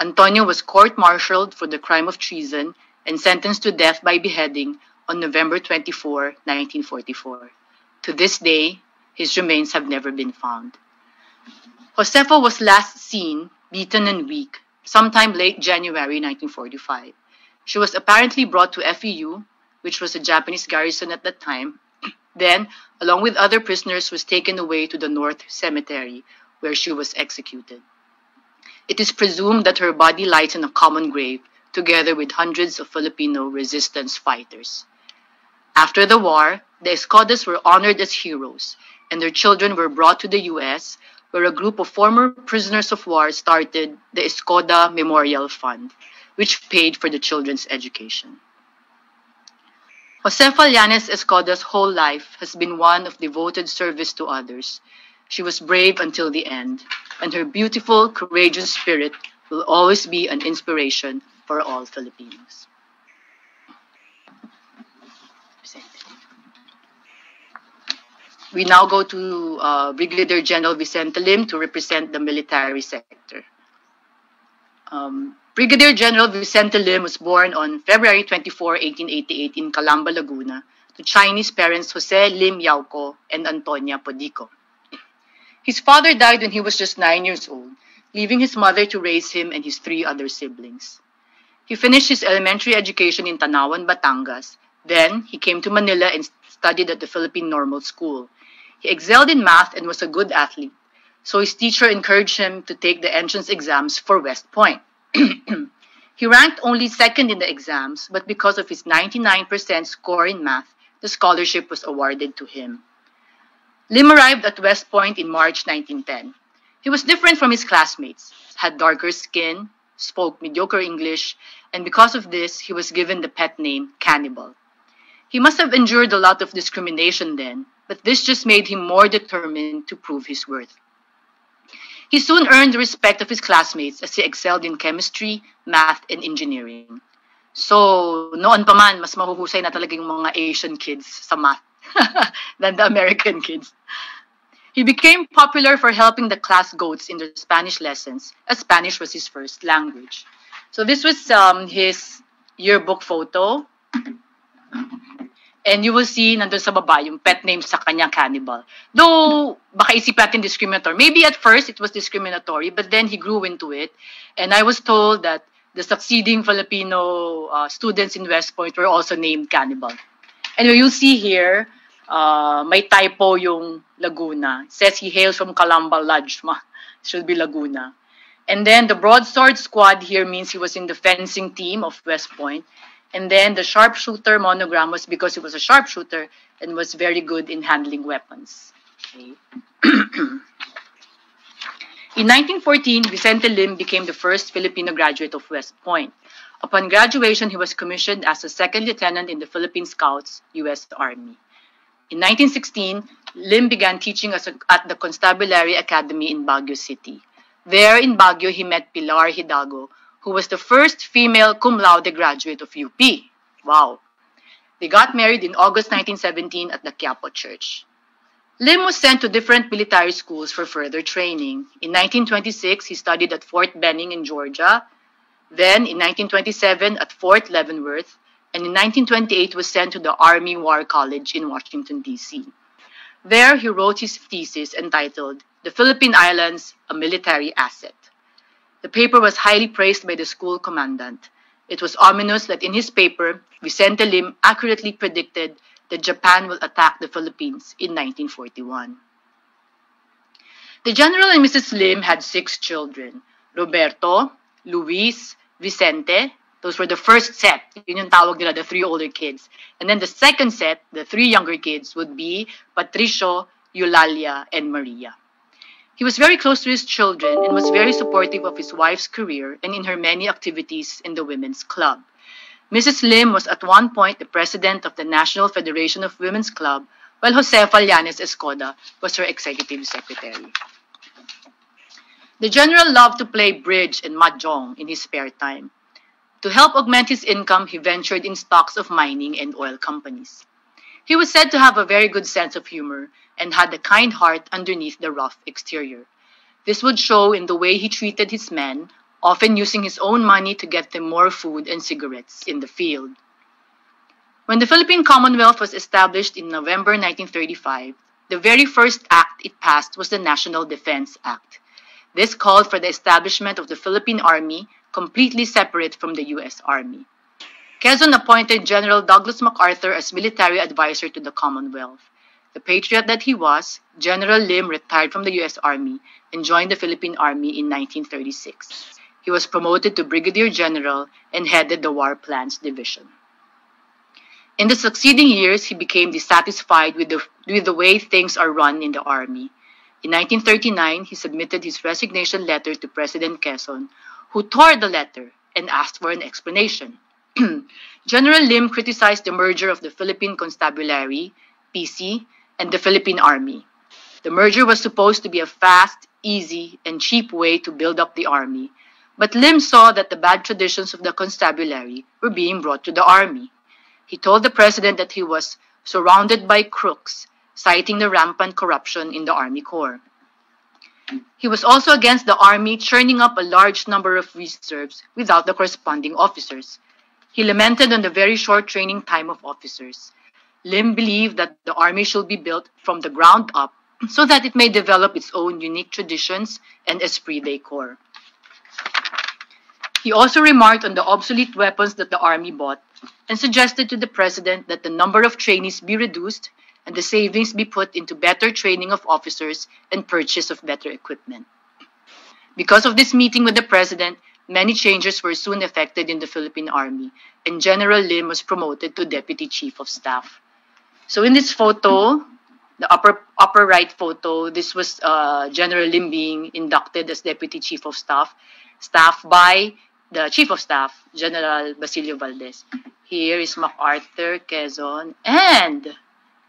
Antonio was court-martialed for the crime of treason and sentenced to death by beheading on November 24, 1944. To this day, his remains have never been found. Josefa was last seen, beaten and weak, sometime late January 1945. She was apparently brought to FEU, which was a Japanese garrison at that time, then, along with other prisoners, was taken away to the North Cemetery, where she was executed. It is presumed that her body lies in a common grave together with hundreds of Filipino resistance fighters. After the war, the Escodas were honored as heroes, and their children were brought to the U.S., where a group of former prisoners of war started the Escoda Memorial Fund, which paid for the children's education. Josefa Llanes Escoda's whole life has been one of devoted service to others. She was brave until the end, and her beautiful, courageous spirit will always be an inspiration for all Filipinos. We now go to Brigadier General Vicente Lim to represent the military sector. Brigadier General Vicente Lim was born on February 24, 1888 in Calamba, Laguna, to Chinese parents Jose Lim Yauco and Antonia Podico. His father died when he was just 9 years old, leaving his mother to raise him and his 3 other siblings. He finished his elementary education in Tanawan, Batangas. Then, he came to Manila and studied at the Philippine Normal School. He excelled in math and was a good athlete, so his teacher encouraged him to take the entrance exams for West Point. He ranked only second in the exams, but because of his 99% score in math, the scholarship was awarded to him. Lim arrived at West Point in March 1910. He was different from his classmates, had darker skin, spoke mediocre English, and because of this, he was given the pet name Cannibal. He must have endured a lot of discrimination then, but this just made him more determined to prove his worth. He soon earned the respect of his classmates as he excelled in chemistry, math, and engineering. So, noon pa man, mas mahuhusay na talaga yung mga Asian kids sa math than the American kids. He became popular for helping the class goats in their Spanish lessons, as Spanish was his first language. So this was his yearbook photo. And you will see nandun sa baba yung pet name sa kanya, Cannibal. Though, baka isip natin discriminatory. Maybe at first it was discriminatory, but then he grew into it. And I was told that the succeeding Filipino students in West Point were also named Cannibal. Anyway, you'll see here, may typo yung Laguna. It says he hails from Calamba Lodge. Should be Laguna. And then the broadsword squad here means he was in the fencing team of West Point. And then the sharpshooter monogram was because he was a sharpshooter and was very good in handling weapons. Okay. In 1914, Vicente Lim became the first Filipino graduate of West Point. Upon graduation, he was commissioned as a second lieutenant in the Philippine Scouts, U.S. Army. In 1916, Lim began teaching at the Constabulary Academy in Baguio City. There in Baguio, he met Pilar Hidalgo, who was the first female cum laude graduate of UP. Wow. They got married in August 1917 at the Quiapo Church. Lim was sent to different military schools for further training. In 1926, he studied at Fort Benning in Georgia. Then, in 1927, at Fort Leavenworth. And in 1928, was sent to the Army War College in Washington, D.C. There, he wrote his thesis entitled, "The Philippine Islands, a Military Asset." The paper was highly praised by the school commandant. It was ominous that in his paper, Vicente Lim accurately predicted that Japan will attack the Philippines in 1941. The General and Mrs. Lim had 6 children, Roberto, Luis, Vicente. Those were the first set. Yun yung tawag nila, the 3 older kids. And then the second set, the 3 younger kids, would be Patricio, Eulalia, and Maria. He was very close to his children and was very supportive of his wife's career and in her many activities in the Women's Club. Mrs. Lim was at one point the president of the National Federation of Women's Club, while Josefa Llanes Escoda was her executive secretary. The general loved to play bridge and mahjong in his spare time. To help augment his income, he ventured in stocks of mining and oil companies. He was said to have a very good sense of humor and had a kind heart underneath the rough exterior. This would show in the way he treated his men, often using his own money to get them more food and cigarettes in the field. When the Philippine Commonwealth was established in November 1935, the very first act it passed was the National Defense Act. This called for the establishment of the Philippine Army, completely separate from the U.S. Army. Quezon appointed General Douglas MacArthur as military advisor to the Commonwealth. The patriot that he was, General Lim retired from the U.S. Army and joined the Philippine Army in 1936. he was promoted to Brigadier General and headed the War Plans Division. In the succeeding years, he became dissatisfied with the way things are run in the army. In 1939, he submitted his resignation letter to President Quezon, who tore the letter and asked for an explanation. General Lim criticized the merger of the Philippine Constabulary, PC, and the Philippine Army. The merger was supposed to be a fast, easy, and cheap way to build up the army, but Lim saw that the bad traditions of the constabulary were being brought to the army. He told the president that he was surrounded by crooks, citing the rampant corruption in the Army Corps. He was also against the army churning up a large number of reserves without the corresponding officers. He lamented on the very short training time of officers. Lim believed that the army should be built from the ground up so that it may develop its own unique traditions and esprit de corps. He also remarked on the obsolete weapons that the army bought and suggested to the president that the number of trainees be reduced and the savings be put into better training of officers and purchase of better equipment. Because of this meeting with the president, many changes were soon effected in the Philippine Army, and General Lim was promoted to Deputy Chief of Staff. So in this photo, the upper right photo, this was General Lim being inducted as Deputy Chief of Staff, staffed by the Chief of Staff, General Basilio Valdez. Here is MacArthur Quezon, and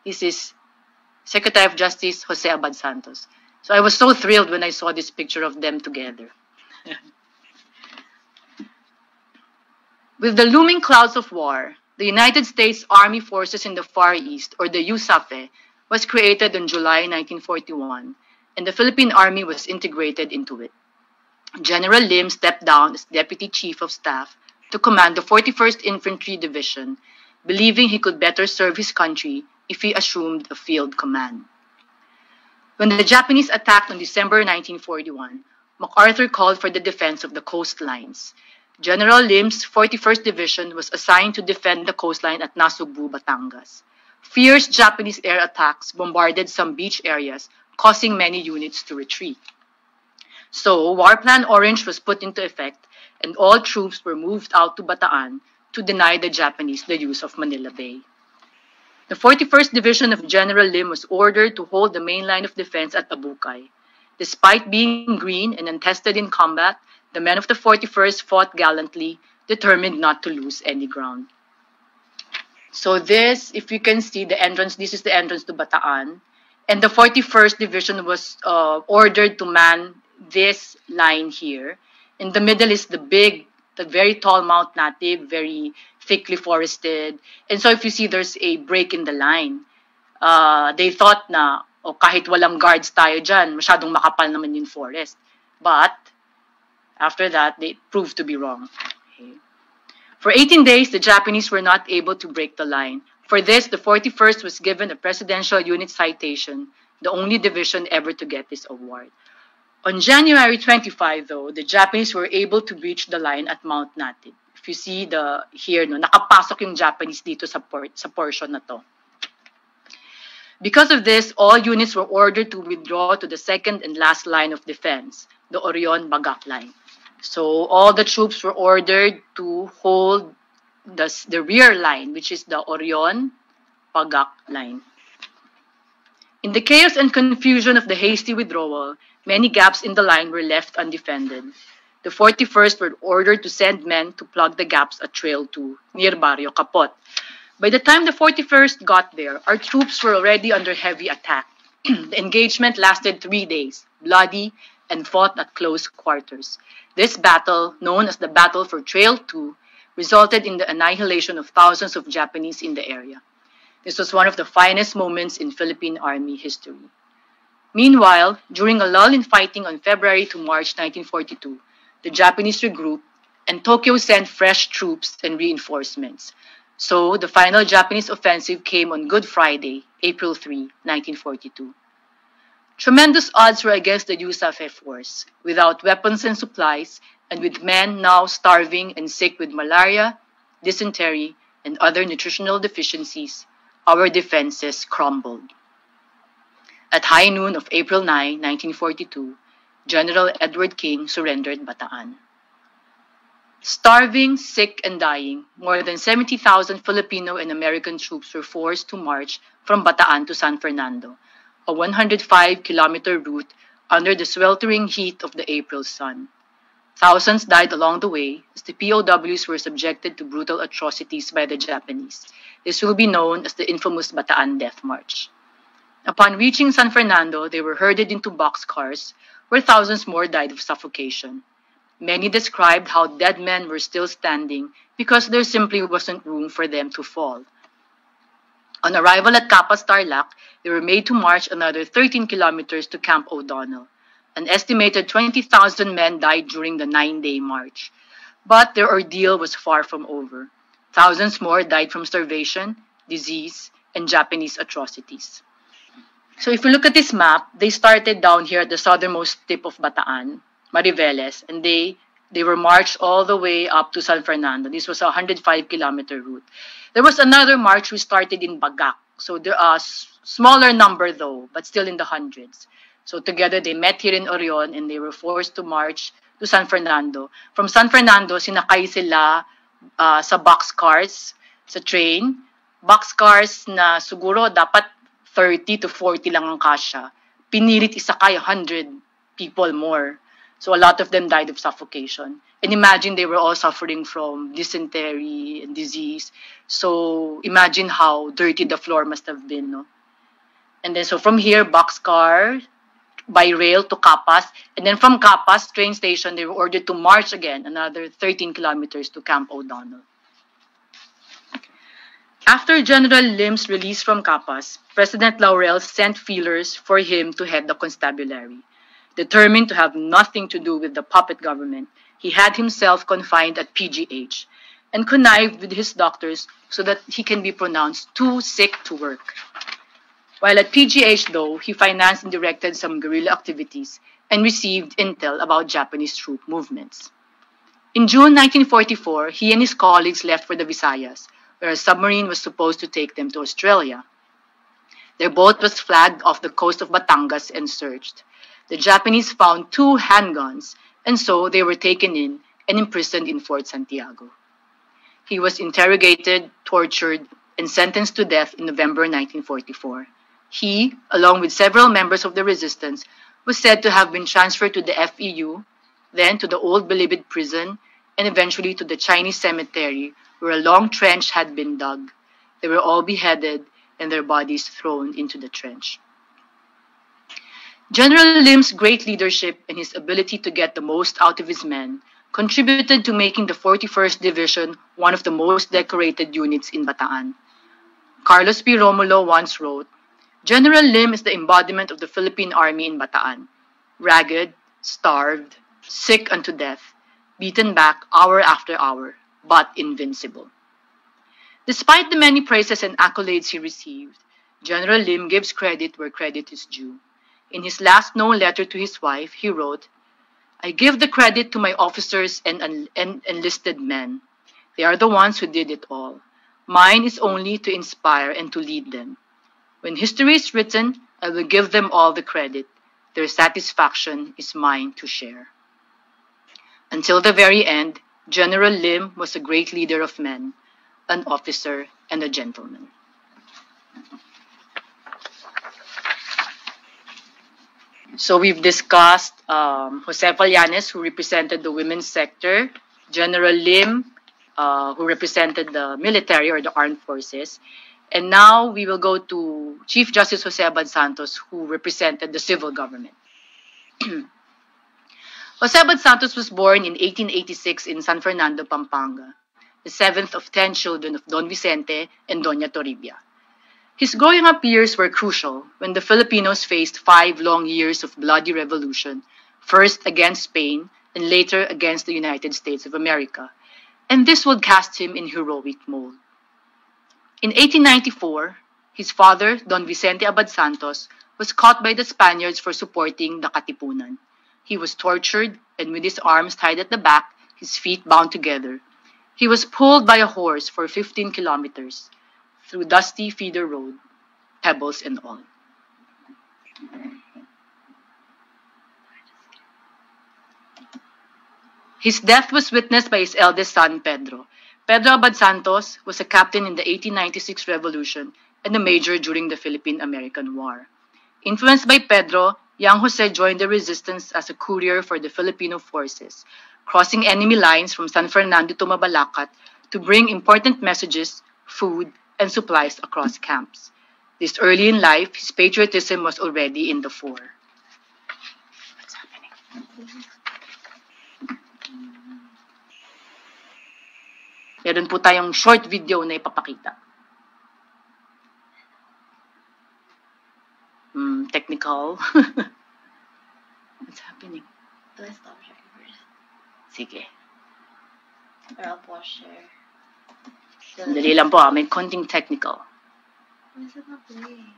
this is Secretary of Justice Jose Abad Santos. So I was so thrilled when I saw this picture of them together. With the looming clouds of war, the United States Army Forces in the Far East, or the USAFE, was created in July 1941, and the Philippine Army was integrated into it. General Lim stepped down as Deputy Chief of Staff to command the 41st Infantry Division, believing he could better serve his country if he assumed a field command. When the Japanese attacked on December 1941, MacArthur called for the defense of the coastlines. General Lim's 41st Division was assigned to defend the coastline at Nasugbu, Batangas. Fierce Japanese air attacks bombarded some beach areas, causing many units to retreat. So, War Plan Orange was put into effect, and all troops were moved out to Bataan to deny the Japanese the use of Manila Bay. The 41st Division of General Lim was ordered to hold the main line of defense at Abukay. Despite being green and untested in combat, the men of the 41st fought gallantly, determined not to lose any ground. So this, if you can see the entrance, this is the entrance to Bataan. And the 41st Division was ordered to man this line here. In the middle is the very tall Mount Native, very thickly forested. And so if you see there's a break in the line, they thought na, kahit walang guards tayo dyan, masyadong makapal naman yung forest. But after that, they proved to be wrong. Okay. For 18 days, the Japanese were not able to break the line. For this, the 41st was given a Presidential Unit Citation, the only division ever to get this award. On January 25, though, the Japanese were able to breach the line at Mount Native. If you see here, nakapasok yung Japanese dito sa portion na to. Because of this, all units were ordered to withdraw to the second and last line of defense, the Orion-Bagak line. So all the troops were ordered to hold the rear line, which is the Orion-Bagak line. In the chaos and confusion of the hasty withdrawal, many gaps in the line were left undefended. The 41st were ordered to send men to plug the gaps at Trail 2, near Barrio Capot. By the time the 41st got there, our troops were already under heavy attack. The engagement lasted 3 days, bloody, and fought at close quarters. This battle, known as the Battle for Trail 2, resulted in the annihilation of thousands of Japanese in the area. This was one of the finest moments in Philippine Army history. Meanwhile, during a lull in fighting on February to March 1942, the Japanese regrouped, and Tokyo sent fresh troops and reinforcements. So, the final Japanese offensive came on Good Friday, April 3, 1942. Tremendous odds were against the USAFE force. Without weapons and supplies, and with men now starving and sick with malaria, dysentery, and other nutritional deficiencies, our defenses crumbled. At high noon of April 9, 1942, General Edward King surrendered Bataan. Starving, sick, and dying, more than 70,000 Filipino and American troops were forced to march from Bataan to San Fernando, a 105-kilometer route under the sweltering heat of the April sun. Thousands died along the way as the POWs were subjected to brutal atrocities by the Japanese. This will be known as the infamous Bataan Death March. Upon reaching San Fernando, they were herded into boxcars, where thousands more died of suffocation. Many described how dead men were still standing because there simply wasn't room for them to fall. On arrival at Capas Tarlac, they were made to march another 13 kilometers to Camp O'Donnell. An estimated 20,000 men died during the 9-day march. But their ordeal was far from over. Thousands more died from starvation, disease, and Japanese atrocities. So if you look at this map, they started down here at the southernmost tip of Bataan, Mariveles, and they were marched all the way up to San Fernando. This was a 105-kilometer route. There was another march which started in Bagak. So there are smaller number though, but still in the hundreds. So together they met here in Orion and they were forced to march to San Fernando. From San Fernando, sinakay sila sa boxcars, sa train. Boxcars na siguro dapat 30 to 40 lang ang kasya. Pinilit isakay 100 people more. So a lot of them died of suffocation. And imagine they were all suffering from dysentery and disease. So imagine how dirty the floor must have been, no? And then so from here, boxcar, by rail to Capas. And then from Capas train station, they were ordered to march again, another 13 kilometers to Camp O'Donnell. After General Lim's release from Capas, President Laurel sent feelers for him to head the constabulary. Determined to have nothing to do with the puppet government, he had himself confined at PGH and connived with his doctors so that he can be pronounced too sick to work. While at PGH, though, he financed and directed some guerrilla activities and received intel about Japanese troop movements. In June 1944, he and his colleagues left for the Visayas, where a submarine was supposed to take them to Australia. Their boat was flagged off the coast of Batangas and searched. The Japanese found 2 handguns, and so they were taken in and imprisoned in Fort Santiago. He was interrogated, tortured, and sentenced to death in November 1944. He, along with several members of the resistance, was said to have been transferred to the FEU, then to the Old Bilibid prison, and eventually to the Chinese cemetery, where a long trench had been dug. They were all beheaded and their bodies thrown into the trench. General Lim's great leadership and his ability to get the most out of his men contributed to making the 41st Division one of the most decorated units in Bataan. Carlos P. Romulo once wrote, "General Lim is the embodiment of the Philippine Army in Bataan, ragged, starved, sick unto death, beaten back hour after hour, but invincible." Despite the many praises and accolades he received, General Lim gives credit where credit is due. In his last known letter to his wife, he wrote, "I give the credit to my officers and enlisted men. They are the ones who did it all. Mine is only to inspire and to lead them. When history is written, I will give them all the credit. Their satisfaction is mine to share." Until the very end, General Lim was a great leader of men, an officer, and a gentleman. So we've discussed Jose Pallanes, who represented the women's sector, General Lim, who represented the military or the armed forces, and now we will go to Chief Justice Jose Abad Santos, who represented the civil government. Jose Abad Santos was born in 1886 in San Fernando, Pampanga, the 7th of 10 children of Don Vicente and Doña Toribia. His growing up years were crucial when the Filipinos faced 5 long years of bloody revolution, first against Spain and later against the United States of America, and this would cast him in heroic mold. In 1894, his father, Don Vicente Abad Santos, was caught by the Spaniards for supporting the Katipunan. He was tortured and with his arms tied at the back, his feet bound together. He was pulled by a horse for 15 kilometers through dusty feeder road, pebbles and all. His death was witnessed by his eldest son, Pedro. Pedro Abad Santos was a captain in the 1896 Revolution and a major during the Philippine-American War. Influenced by Pedro, young Jose joined the resistance as a courier for the Filipino forces, crossing enemy lines from San Fernando to Mabalacat to bring important messages, food, and supplies across camps. This early in life, his patriotism was already in the fore. What's happening? Meron po tayong short video na ipapakita. Technical. What's happening? Let's stop sharing first. Sige. Or I'll pause share. Dali lang po, may konting technical. Why is it not playing?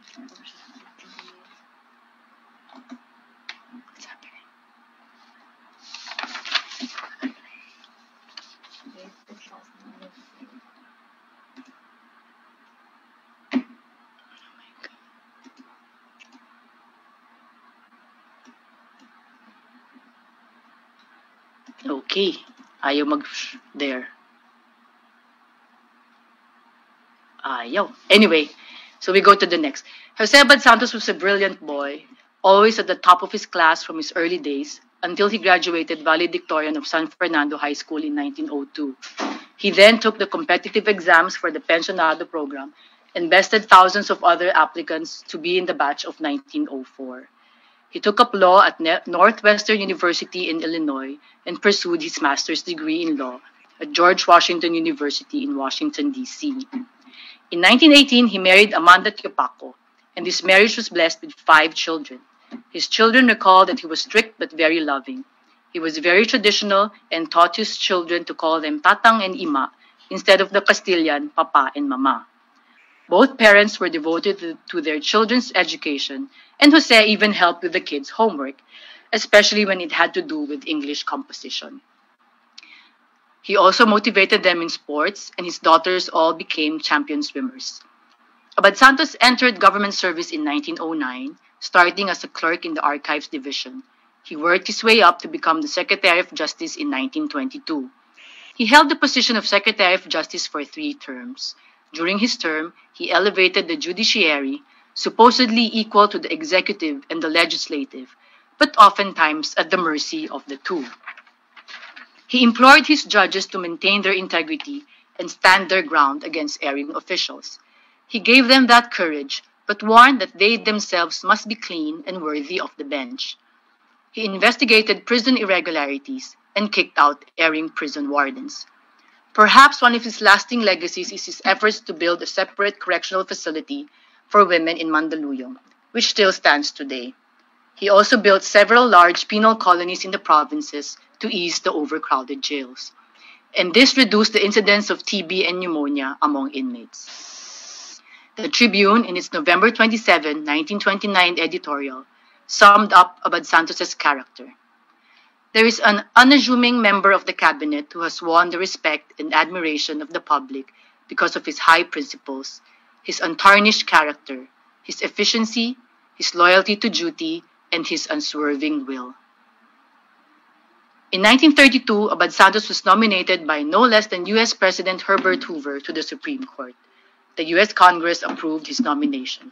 What's happening? Okay. Ayaw there. Ayaw. Anyway, so we go to the next. Jose Abad Santos was a brilliant boy, always at the top of his class from his early days until he graduated valedictorian of San Fernando High School in 1902. He then took the competitive exams for the Pensionado program and bested thousands of other applicants to be in the batch of 1904. He took up law at Northwestern University in Illinois and pursued his master's degree in law at George Washington University in Washington, D.C. In 1918, he married Amanda Tiopaco, and this marriage was blessed with 5 children. His children recall that he was strict but very loving. He was very traditional and taught his children to call them Tatang and Ima instead of the Castilian Papa and Mama. Both parents were devoted to their children's education, and Jose even helped with the kids' homework, especially when it had to do with English composition. He also motivated them in sports, and his daughters all became champion swimmers. Abad Santos entered government service in 1909, starting as a clerk in the Archives Division. He worked his way up to become the Secretary of Justice in 1922. He held the position of Secretary of Justice for 3 terms. During his term, he elevated the judiciary, supposedly equal to the executive and the legislative, but oftentimes at the mercy of the two. He implored his judges to maintain their integrity and stand their ground against erring officials. He gave them that courage, but warned that they themselves must be clean and worthy of the bench. He investigated prison irregularities and kicked out erring prison wardens. Perhaps one of his lasting legacies is his efforts to build a separate correctional facility for women in Mandaluyong, which still stands today. He also built several large penal colonies in the provinces to ease the overcrowded jails. And this reduced the incidence of TB and pneumonia among inmates. The Tribune, in its November 27, 1929 editorial, summed up Abad Santos's character. There is an unassuming member of the cabinet who has won the respect and admiration of the public because of his high principles, his untarnished character, his efficiency, his loyalty to duty, and his unswerving will. In 1932, Abad Santos was nominated by no less than U.S. President Herbert Hoover to the Supreme Court. The U.S. Congress approved his nomination.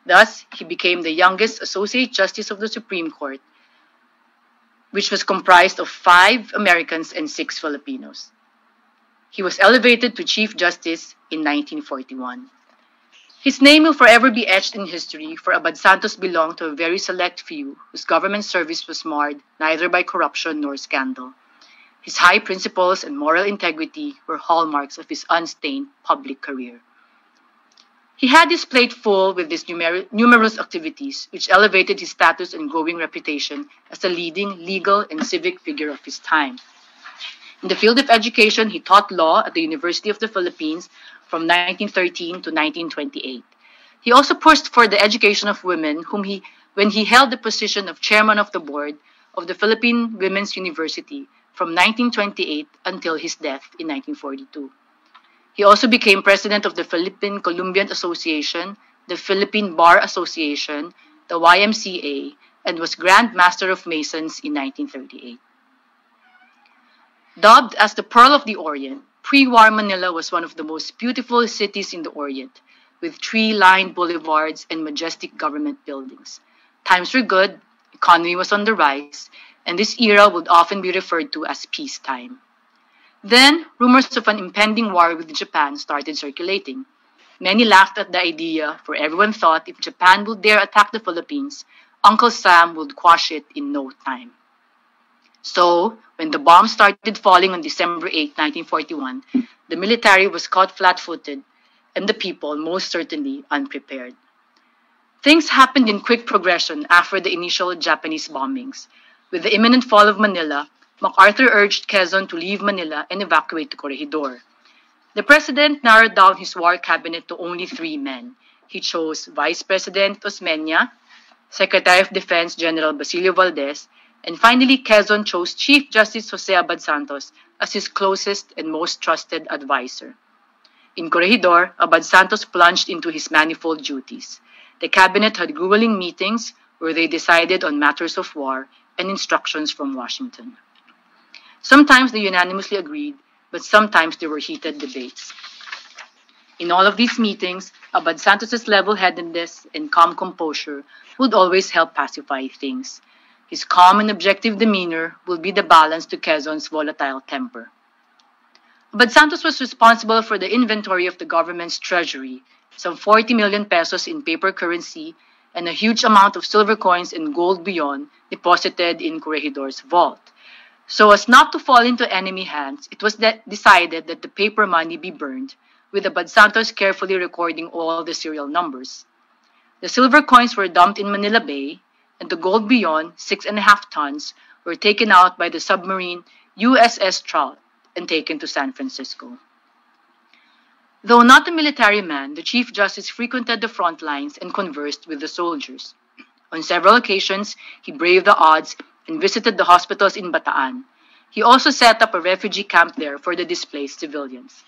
Thus, he became the youngest Associate Justice of the Supreme Court, which was comprised of 5 Americans and 6 Filipinos. He was elevated to Chief Justice in 1941. His name will forever be etched in history, for Abad Santos belonged to a very select few whose government service was marred neither by corruption nor scandal. His high principles and moral integrity were hallmarks of his unstained public career. He had his plate full with his numerous activities, which elevated his status and growing reputation as a leading legal and civic figure of his time. In the field of education, he taught law at the University of the Philippines from 1913 to 1928. He also pushed for the education of women, when he held the position of chairman of the board of the Philippine Women's University from 1928 until his death in 1942. He also became president of the Philippine Columbian Association, the Philippine Bar Association, the YMCA, and was Grand Master of Masons in 1938. Dubbed as the Pearl of the Orient, pre-war Manila was one of the most beautiful cities in the Orient, with tree-lined boulevards and majestic government buildings. Times were good, economy was on the rise, and this era would often be referred to as peacetime. Then, rumors of an impending war with Japan started circulating. Many laughed at the idea, for everyone thought if Japan would dare attack the Philippines, Uncle Sam would quash it in no time. So, when the bombs started falling on December 8, 1941, the military was caught flat-footed, and the people most certainly unprepared. Things happened in quick progression after the initial Japanese bombings. With the imminent fall of Manila, MacArthur urged Quezon to leave Manila and evacuate to Corregidor. The president narrowed down his war cabinet to only 3 men. He chose Vice President Osmeña, Secretary of Defense General Basilio Valdez, and finally Quezon chose Chief Justice Jose Abad Santos as his closest and most trusted advisor. In Corregidor, Abad Santos plunged into his manifold duties. The cabinet had grueling meetings where they decided on matters of war and instructions from Washington. Sometimes they unanimously agreed, but sometimes there were heated debates. In all of these meetings, Abad Santos's level-headedness and calm composure would always help pacify things. His calm and objective demeanor would be the balance to Quezon's volatile temper. Abad Santos was responsible for the inventory of the government's treasury, some 40 million pesos in paper currency, and a huge amount of silver coins and gold bullion deposited in Corregidor's vault. So as not to fall into enemy hands, it was decided that the paper money be burned, with Abad Santos carefully recording all the serial numbers. The silver coins were dumped in Manila Bay, and the gold bullion, 6.5 tons, were taken out by the submarine USS Trout and taken to San Francisco. Though not a military man, the Chief Justice frequented the front lines and conversed with the soldiers. On several occasions, he braved the odds and visited the hospitals in Bataan. He also set up a refugee camp there for the displaced civilians.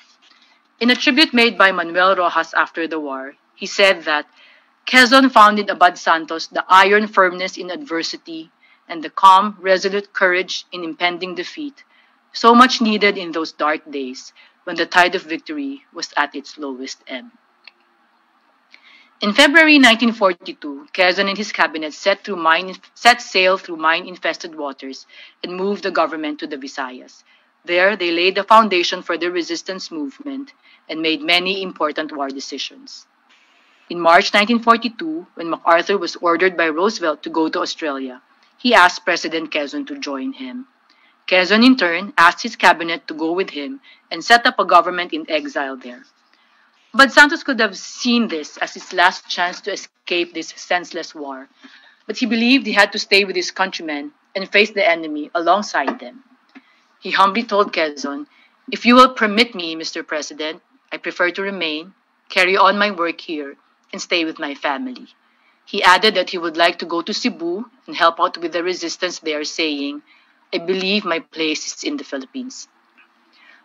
In a tribute made by Manuel Rojas after the war, he said that Quezon found in Abad Santos the iron firmness in adversity and the calm, resolute courage in impending defeat, so much needed in those dark days when the tide of victory was at its lowest ebb. In February 1942, Quezon and his cabinet set sail through mine-infested waters and moved the government to the Visayas. There, they laid the foundation for the resistance movement and made many important war decisions. In March 1942, when MacArthur was ordered by Roosevelt to go to Australia, he asked President Quezon to join him. Quezon, in turn, asked his cabinet to go with him and set up a government in exile there. But Santos could have seen this as his last chance to escape this senseless war, but he believed he had to stay with his countrymen and face the enemy alongside them. He humbly told Quezon, "If you will permit me, Mr. President, I prefer to remain, carry on my work here, and stay with my family." He added that he would like to go to Cebu and help out with the resistance there, saying, "I believe my place is in the Philippines."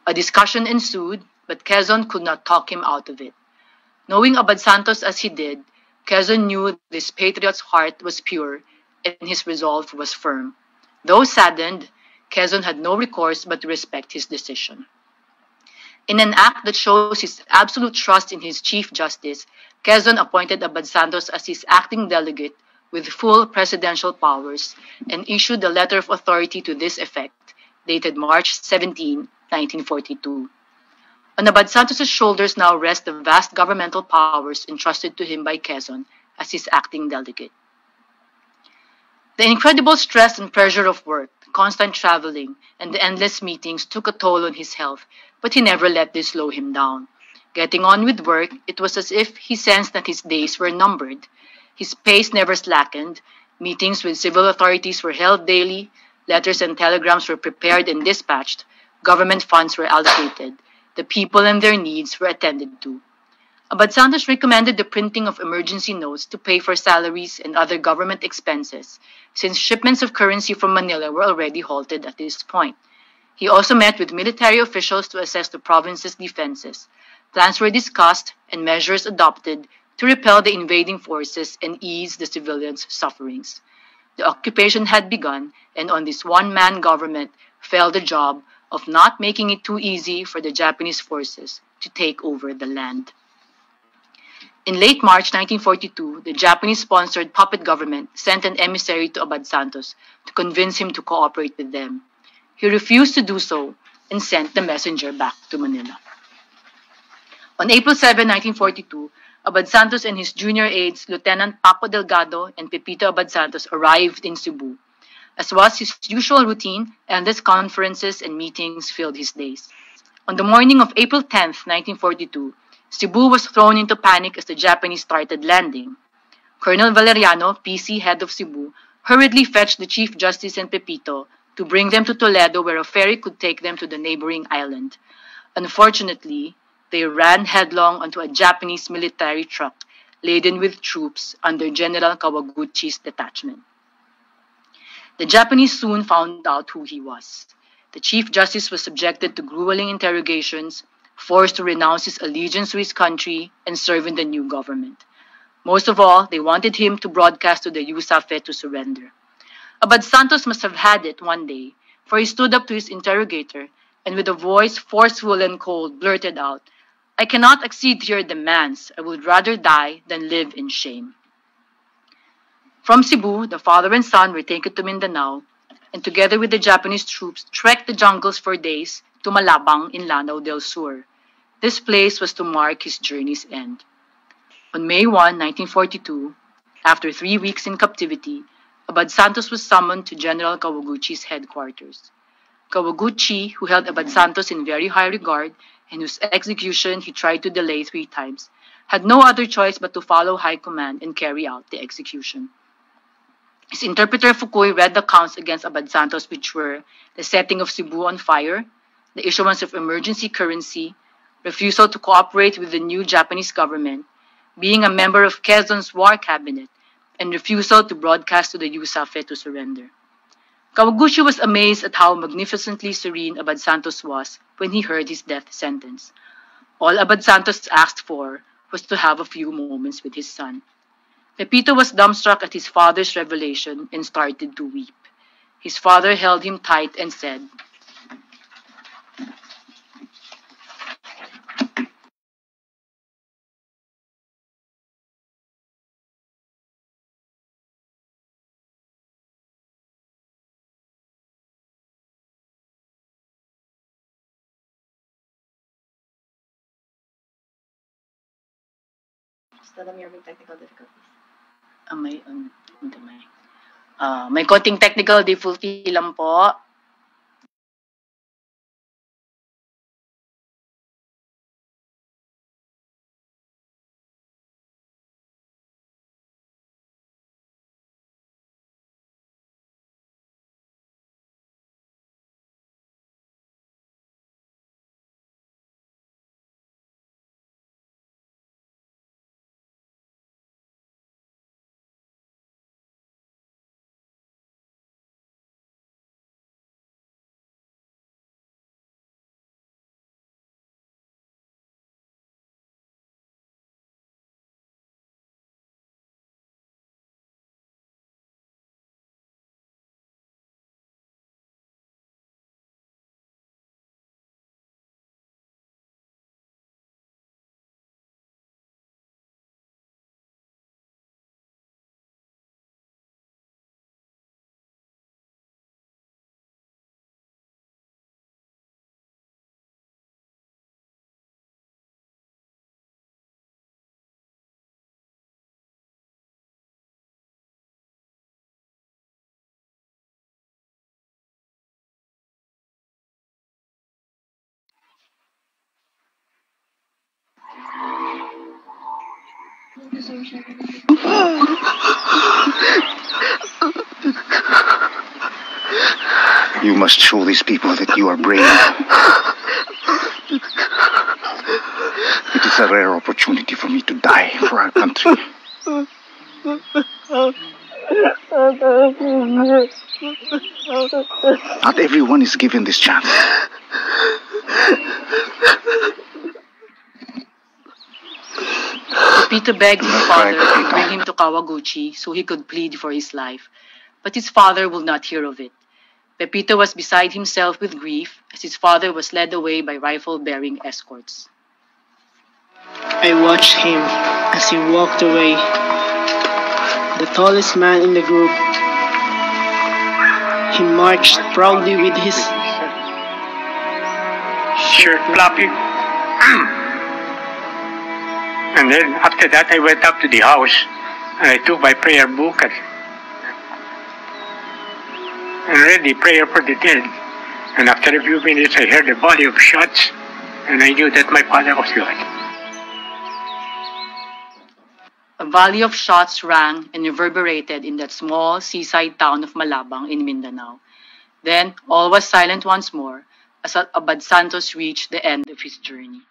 A discussion ensued, but Quezon could not talk him out of it. Knowing Abad Santos as he did, Quezon knew this patriot's heart was pure and his resolve was firm. Though saddened, Quezon had no recourse but to respect his decision. In an act that shows his absolute trust in his Chief Justice, Quezon appointed Abad Santos as his acting delegate with full presidential powers and issued a letter of authority to this effect, dated March 17, 1942. On Abad Santos's shoulders now rest the vast governmental powers entrusted to him by Quezon as his acting delegate. The incredible stress and pressure of work, constant traveling, and the endless meetings took a toll on his health, but he never let this slow him down. Getting on with work, it was as if he sensed that his days were numbered. His pace never slackened. Meetings with civil authorities were held daily, letters and telegrams were prepared and dispatched, government funds were allocated, the people and their needs were attended to. Abad Santos recommended the printing of emergency notes to pay for salaries and other government expenses, since shipments of currency from Manila were already halted at this point. He also met with military officials to assess the province's defenses. Plans were discussed and measures adopted to repel the invading forces and ease the civilians' sufferings. The occupation had begun, and on this one-man government fell the job of not making it too easy for the Japanese forces to take over the land. In late March 1942, the Japanese-sponsored puppet government sent an emissary to Abad Santos to convince him to cooperate with them. He refused to do so and sent the messenger back to Manila. On April 7, 1942, Abad Santos and his junior aides, Lieutenant Paco Delgado and Pepito Abad Santos, arrived in Cebu. As was his usual routine, endless conferences and meetings filled his days. On the morning of April 10, 1942, Cebu was thrown into panic as the Japanese started landing. Colonel Valeriano, PC head of Cebu, hurriedly fetched the Chief Justice and Pepito to bring them to Toledo, where a ferry could take them to the neighboring island. Unfortunately, they ran headlong onto a Japanese military truck laden with troops under General Kawaguchi's detachment. The Japanese soon found out who he was. The Chief Justice was subjected to grueling interrogations, forced to renounce his allegiance to his country and serve in the new government. Most of all, they wanted him to broadcast to the USAFE to surrender. Abad Santos must have had it one day, for he stood up to his interrogator and with a voice forceful and cold blurted out, "I cannot accede to your demands. I would rather die than live in shame." From Cebu, the father and son were taken to Mindanao, and together with the Japanese troops, trekked the jungles for days to Malabang in Lanao del Sur. This place was to mark his journey's end. On May 1, 1942, after 3 weeks in captivity, Abad Santos was summoned to General Kawaguchi's headquarters. Kawaguchi, who held Abad Santos in very high regard and whose execution he tried to delay 3 times, had no other choice but to follow high command and carry out the execution. His interpreter Fukui read the counts against Abad Santos, which were the setting of Cebu on fire, the issuance of emergency currency, refusal to cooperate with the new Japanese government, being a member of Quezon's war cabinet, and refusal to broadcast to the USAFE to surrender. Kawaguchi was amazed at how magnificently serene Abad Santos was when he heard his death sentence. All Abad Santos asked for was to have a few moments with his son. Pepito was dumbstruck at his father's revelation and started to weep. His father held him tight and said, Still may technical difficulties. May konting technical difficulty lang po. You must show these people that you are brave. It is a rare opportunity for me to die for our country. Not everyone is given this chance. Pepito begged his father to bring him to Kawaguchi so he could plead for his life, but his father would not hear of it. Pepito was beside himself with grief as his father was led away by rifle-bearing escorts. I watched him as he walked away, the tallest man in the group. He marched proudly with his shirt flapping. And then after that I went up to the house and I took my prayer book and read the prayer for the dead. And after a few minutes I heard a volley of shots and I knew that my father was gone. A volley of shots rang and reverberated in that small seaside town of Malabang in Mindanao. Then all was silent once more as Abad Santos reached the end of his journey.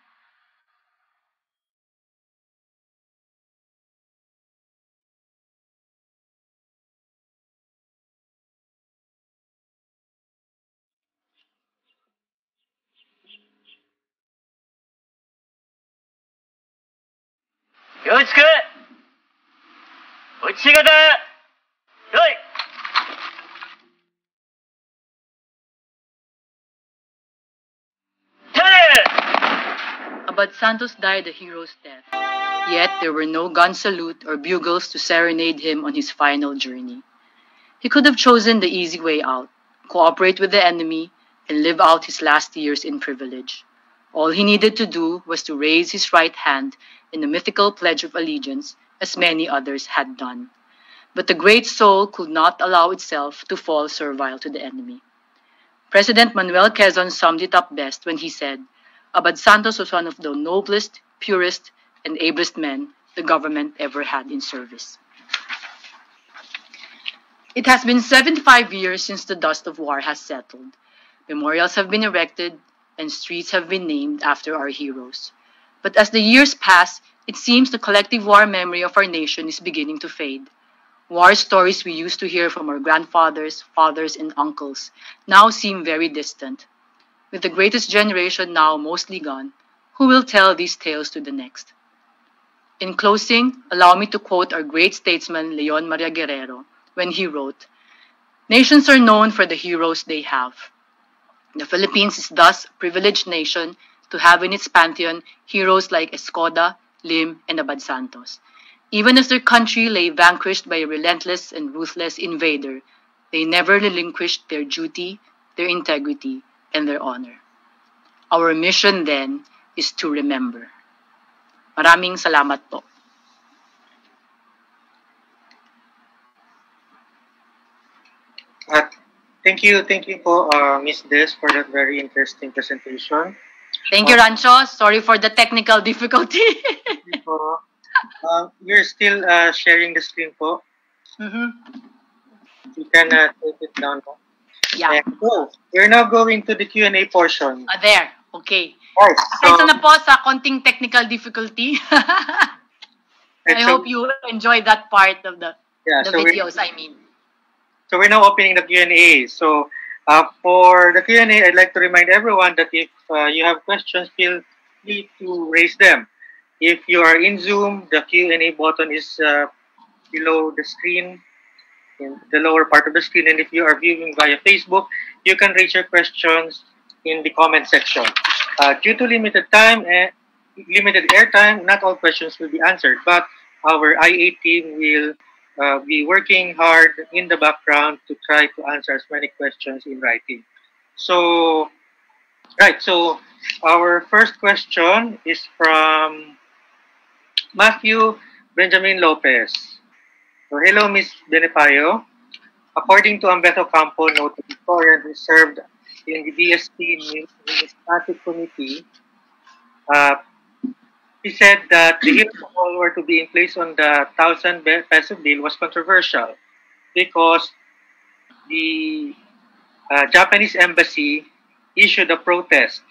Yosuke! Uchigata! Yoi! Abad Santos died a hero's death, yet there were no gun salute or bugles to serenade him on his final journey. He could have chosen the easy way out, cooperate with the enemy, and live out his last years in privilege. All he needed to do was to raise his right hand in the mythical Pledge of Allegiance, as many others had done. But the great soul could not allow itself to fall servile to the enemy. President Manuel Quezon summed it up best when he said, Abad Santos was one of the noblest, purest, and ablest men the government ever had in service. It has been 75 years since the dust of war has settled. Memorials have been erected, and streets have been named after our heroes. But as the years pass, it seems the collective war memory of our nation is beginning to fade. War stories we used to hear from our grandfathers, fathers, and uncles now seem very distant. With the greatest generation now mostly gone, who will tell these tales to the next? In closing, allow me to quote our great statesman Leon Maria Guerrero when he wrote, "Nations are known for the heroes they have. The Philippines is thus a privileged nation to have in its pantheon heroes like Escoda, Lim, and Abad Santos. Even as their country lay vanquished by a relentless and ruthless invader, they never relinquished their duty, their integrity, and their honor. Our mission then is to remember." Maraming salamat po. Thank you po, Ms. Des, for that very interesting presentation. Thank you, Rancho. Sorry for the technical difficulty. You're still sharing the screen po. You can take it down po. Yeah. So, we're now going to the Q&A portion. There. Okay. Right, Pasensya na po sa konting technical difficulty. I hope you enjoy that part of the videos, I mean. So we're now opening the Q&A. So for the Q&A, I'd like to remind everyone that if you have questions, feel free to raise them. If you are in Zoom, the Q&A button is below the screen, in the lower part of the screen. And if you are viewing via Facebook, you can raise your questions in the comment section. Due to limited time and limited airtime, not all questions will be answered, but our IA team will be working hard in the background to try to answer as many questions in writing. So, so our first question is from Matthew Benjamin Lopez. So, hello, Ms. Benepayo. According to Ambeto Campo, noted historian who served in the DSP Numismatic Committee, he said that the Heroes of All were to be in place on the 1,000 peso bill was controversial because the Japanese embassy issued a protest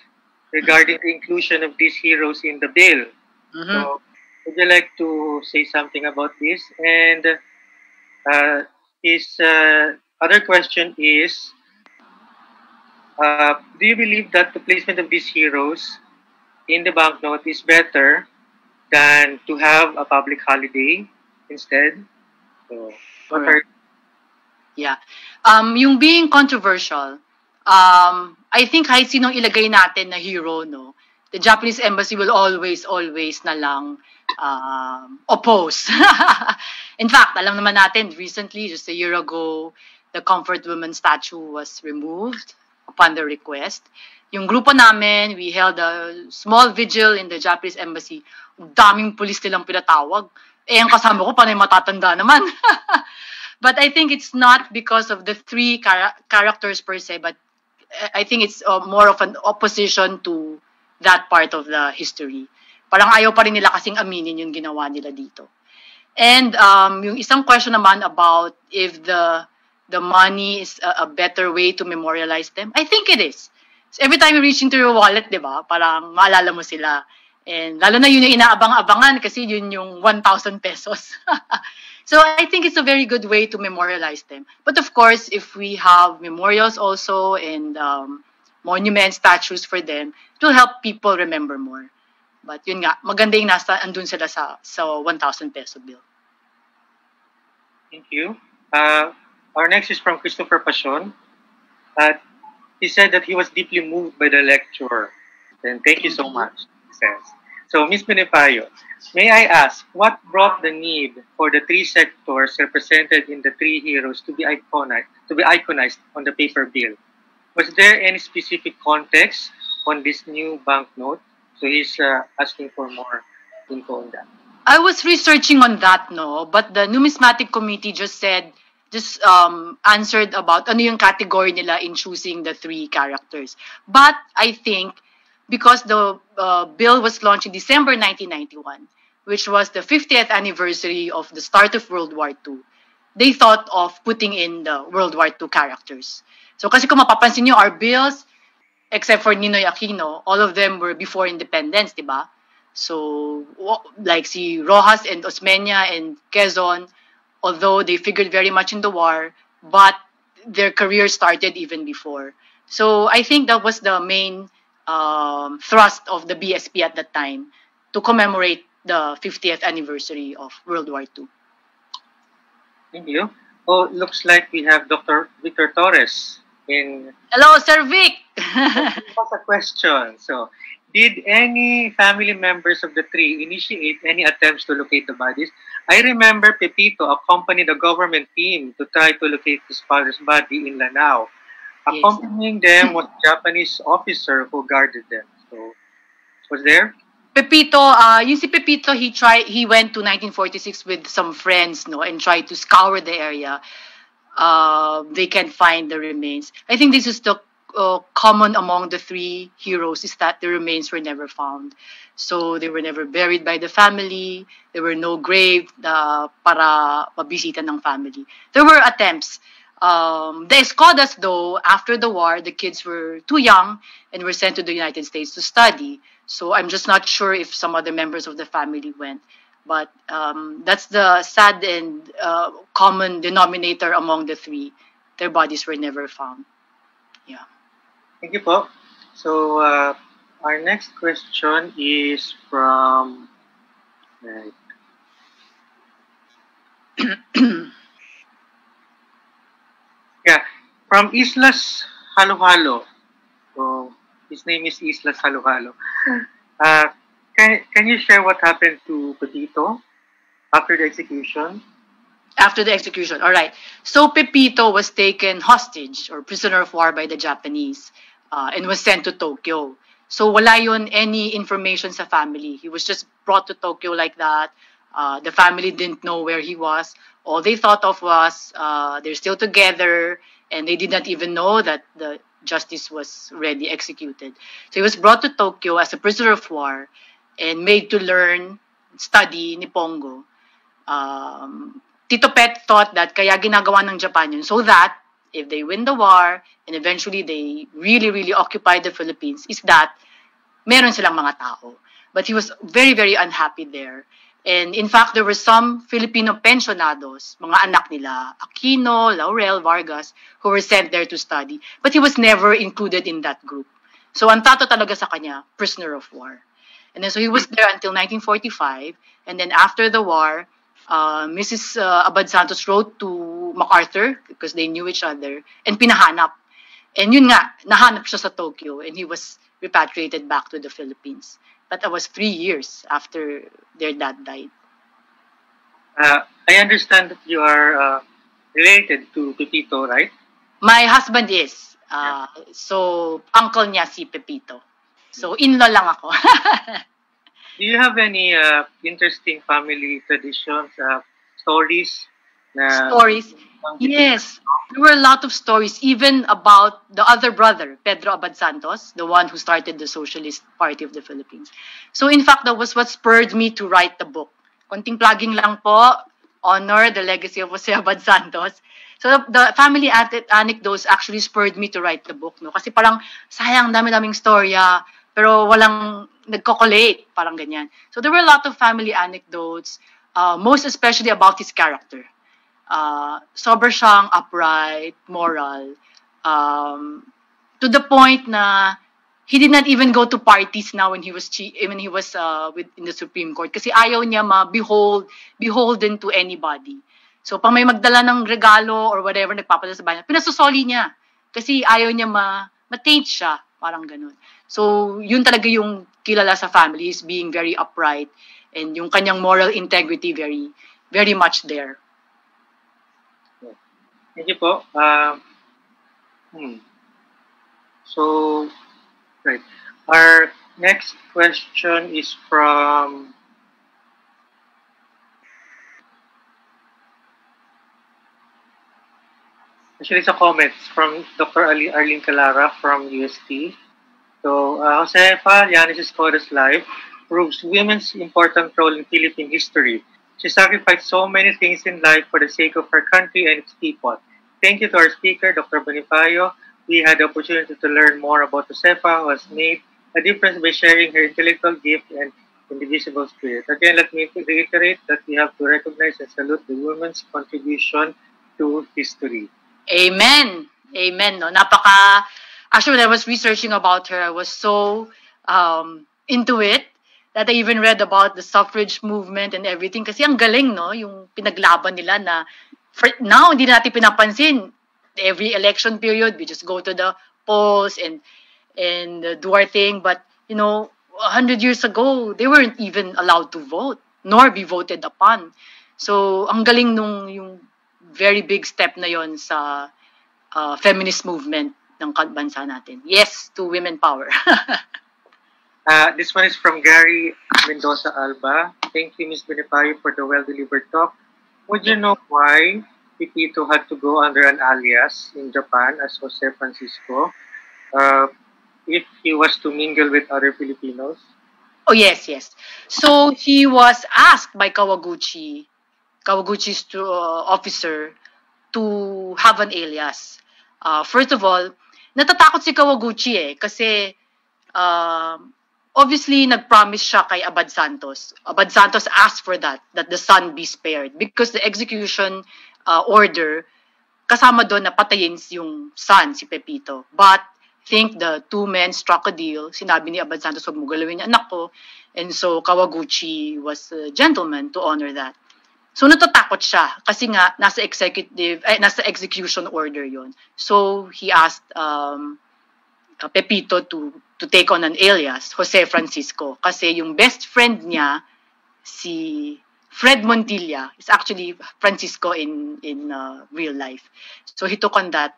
regarding the inclusion of these heroes in the bill. So, would you like to say something about this? And his other question is, do you believe that the placement of these heroes in the banknote is better than to have a public holiday instead? So, Yeah. Yung being controversial, I think kahit sinong ilagay natin na hero, no, the Japanese embassy will always na lang oppose. In fact, alam naman natin, recently, just a year ago, the Comfort Women statue was removed upon the request. Yung grupo namin, we held a small vigil in the Japanese embassy. Daming pulis nilang pinatawag. Ang kasama ko, panay matatanda naman. But I think it's not because of the three characters per se, but I think it's more of an opposition to that part of the history. Parang ayaw pa rin nila kasing aminin yung ginawa nila dito. And yung isang question naman about if the money is a better way to memorialize them, I think it is. So every time you reach into your wallet, di ba, parang maalala mo sila. And lalo na yun yung inaabang-abangan kasi yun yung 1,000 pesos. So I think it's a very good way to memorialize them. But of course, if we have memorials also and monument statues for them, it will help people remember more. But yun nga, maganda yung andun sila sa 1,000 peso bill. Thank you. Our next is from Christopher Pasion. He said that he was deeply moved by the lecture. And thank you so much, he says. So, Ms. Bonifacio, may I ask, what brought the need for the three sectors represented in the three heroes to be iconized on the paper bill? Was there any specific context on this new banknote? So he's asking for more info on that. I was researching on that, no, but the numismatic committee just answered about ano yung category nila in choosing the three characters. But I think because the bill was launched in December 1991, which was the 50th anniversary of the start of World War II, they thought of putting in the World War II characters. So kasi kung mapapansin nyo, our bills, except for Ninoy Aquino, all of them were before independence, di ba? So, like si Rojas and Osmeña and Quezon, although they figured very much in the war, but their career started even before. So, I think that was the main thrust of the BSP at that time, to commemorate the 50th anniversary of World War II. Thank you. Oh, looks like we have Dr. Victor Torres in... Hello, Sir Vic! What's a question? So, did any family members of the three initiate any attempts to locate the bodies? I remember Pepito accompanied the government team to try to locate his father's body in Lanao. Accompanying them was a Japanese officer who guarded them. So, was there? Pepito, you see Pepito, he went to 1946 with some friends, no, and tried to scour the area. They can't find the remains. I think this is the common among the three heroes, is that the remains were never found. So they were never buried by the family. There were no grave para mabisita ng family. There were attempts. The Escodas, though, after the war, the kids were too young and were sent to the United States to study. So I'm just not sure if some other members of the family went. But that's the sad and common denominator among the three. Their bodies were never found. Yeah. Thank you, po. So our next question is from... Yeah, from Islas Halo-Halo. So, his name is Islas Halo-Halo. Can you share what happened to Pepito after the execution? After the execution, all right. So Pepito was taken hostage or prisoner of war by the Japanese and was sent to Tokyo. So wala yun any information sa family. He was just brought to Tokyo like that. The family didn't know where he was. All they thought of was they're still together, and they did not even know that the justice was already executed. So he was brought to Tokyo as a prisoner of war and made to study Nippongo. Tito Pet thought that kaya ginagawa ng Japan yun so that if they win the war and eventually they really, really occupy the Philippines, is that meron silang mga tao. But he was very, very unhappy there. And in fact, there were some Filipino pensionados, mga anak nila, Aquino, Laurel, Vargas, who were sent there to study. But he was never included in that group. So ang tato talaga sa kanya, prisoner of war. And then so he was there until 1945. And then after the war, Mrs. Abad Santos wrote to MacArthur because they knew each other and pinahanap. And yun nga, nahanap siya sa Tokyo and he was repatriated back to the Philippines. But that was 3 years after their dad died. I understand that you are related to Pepito, right? My husband is. So, uncle niya si Pepito. So, in-law lang ako. Do you have any interesting family traditions, stories? Stories? Yes. There were a lot of stories, even about the other brother, Pedro Abad Santos, the one who started the Socialist Party of the Philippines. So, in fact, that was what spurred me to write the book. Konting plugging lang po, honor the legacy of Jose Abad Santos. So the family anecdotes actually spurred me to write the book, no? Kasi parang sayang, dami-daming storya, pero walang nagko-collate, parang ganyan. So there were a lot of family anecdotes, most especially about his character. Sober siyang upright, moral, to the point na he did not even go to parties now when he was in the Supreme Court kasi ayaw niya beholden to anybody. So pag may magdala ng regalo or whatever nagpapadala sa bahay, pinasosoli niya kasi ayaw niya ma-taint siya, parang ganun. So yun talaga yung kilala sa family, is being very upright and yung kanyang moral integrity very very much there. Thank you po. So right. Our next question is from actually it's a comment from Dr. Arlene Calara from UST. So Josefa Llanes Escoda's life proves women's important role in Philippine history. She sacrificed so many things in life for the sake of her country and its people. Thank you to our speaker, Dr. Bonifacio. We had the opportunity to learn more about Josefa, who has made a difference by sharing her intellectual gift and indivisible spirit. Again, let me reiterate that we have to recognize and salute the women's contribution to history. Amen. Amen. No? Actually, when I was researching about her, I was so into it that I even read about the suffrage movement and everything. Kasi ang galing, no? Yung pinaglaban nila na now, hindi natin pinapansin. Every election period, we just go to the polls and do our thing. But, 100 years ago, they weren't even allowed to vote, nor be voted upon. So, ang galing yung very big step na yon sa feminist movement ng bansa natin. Yes, to women power. This one is from Gary Mendoza Alba. Thank you, Ms. Bonifacio, for the well-delivered talk. Would you know why Pepito had to go under an alias in Japan as Jose Francisco if he was to mingle with other Filipinos? Oh, yes. So he was asked by Kawaguchi's officer to have an alias. First of all, natatakot si Kawaguchi kasi obviously nag-promise siya kay Abad Santos. Abad Santos asked for that the son be spared because the execution order, kasama doon na patayin yung son, si Pepito. But I think the two men struck a deal. Sinabi ni Abad Santos, huwag mo galawin yung anak ko. And so Kawaguchi was a gentleman to honor that. So natatakot siya kasi nga nasa execution order yon. So he asked Pepito to take on an alias, Jose Francisco, kasi yung best friend niya, si Fred Montilla, is actually Francisco in real life. So he took on that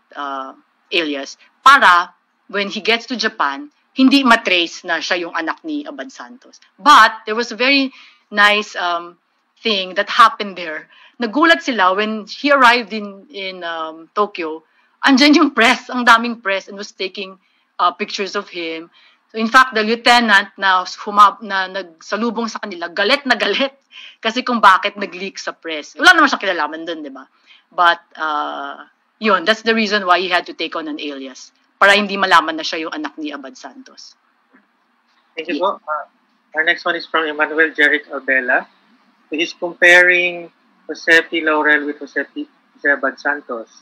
alias para when he gets to Japan, hindi matrace na siya yung anak ni Abad Santos. But there was a very nice thing that happened there. Nagulat sila when he arrived in Tokyo. Andyan yung press, ang daming press, and was taking pictures of him. So in fact, the lieutenant na nagsalubong sa kanila, galit na galit kasi kung bakit nag-leak sa press. Wala naman siyang kilalaman dun, di ba? But yun, that's the reason why he had to take on an alias para hindi malaman na siya yung anak ni Abad Santos. Thank you po. Our next one is from Emmanuel Jeric Albela. He's comparing Jose P. Laurel with Jose Abad Santos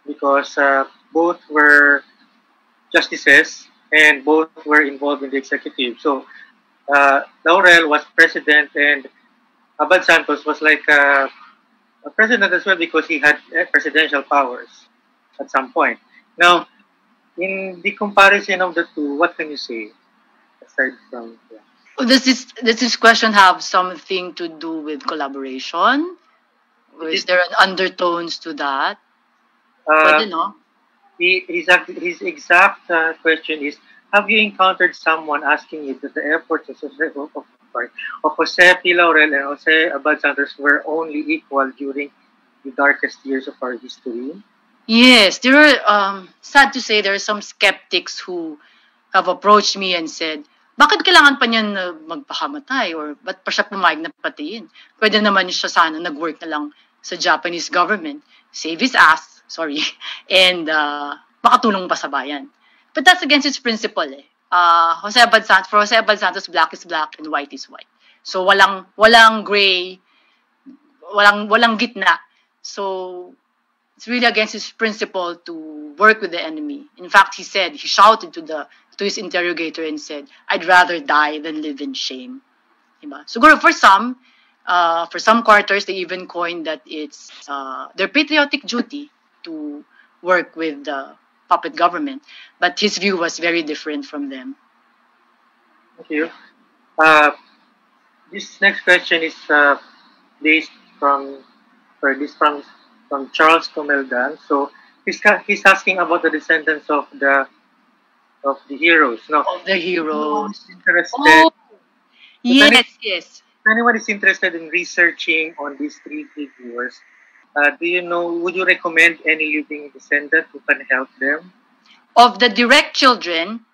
because both were justices and both were involved in the executive. So Laurel was president and Abad Santos was like a president as well because he had presidential powers at some point. Now, in the comparison of the two, what can you say aside from? Does this question have something to do with collaboration, or is there an undertones to that? Pwede, no? His exact question is: have you encountered someone asking you that the efforts of Jose P. Laurel and Jose Abad Santos were only equal during the darkest years of our history? Yes, there are, sad to say, there are some skeptics who have approached me and said, bakit kailangan pa niyan magpakamatay? Or ba't pa siya pumayag na patiin? Pwede naman siya sana nag-work na lang sa Japanese government, save his ass, and makatulong pa sa bayan. But that's against its principle, eh. For Jose Abad Santos, black is black and white is white. So walang gray, walang gitna. So it's really against his principle to work with the enemy. In fact, he shouted to his interrogator and said, "I'd rather die than live in shame." Diba? So for some quarters, they even coined that it's their patriotic duty to work with the puppet government. But his view was very different from them. Thank you. This next question is based from Charles Comeldan. So he's asking about the descendants of the heroes. No, of the heroes. Interested. Yes. If anyone is interested in researching on these three figures, would you recommend any living descendant who can help them? Of the direct children,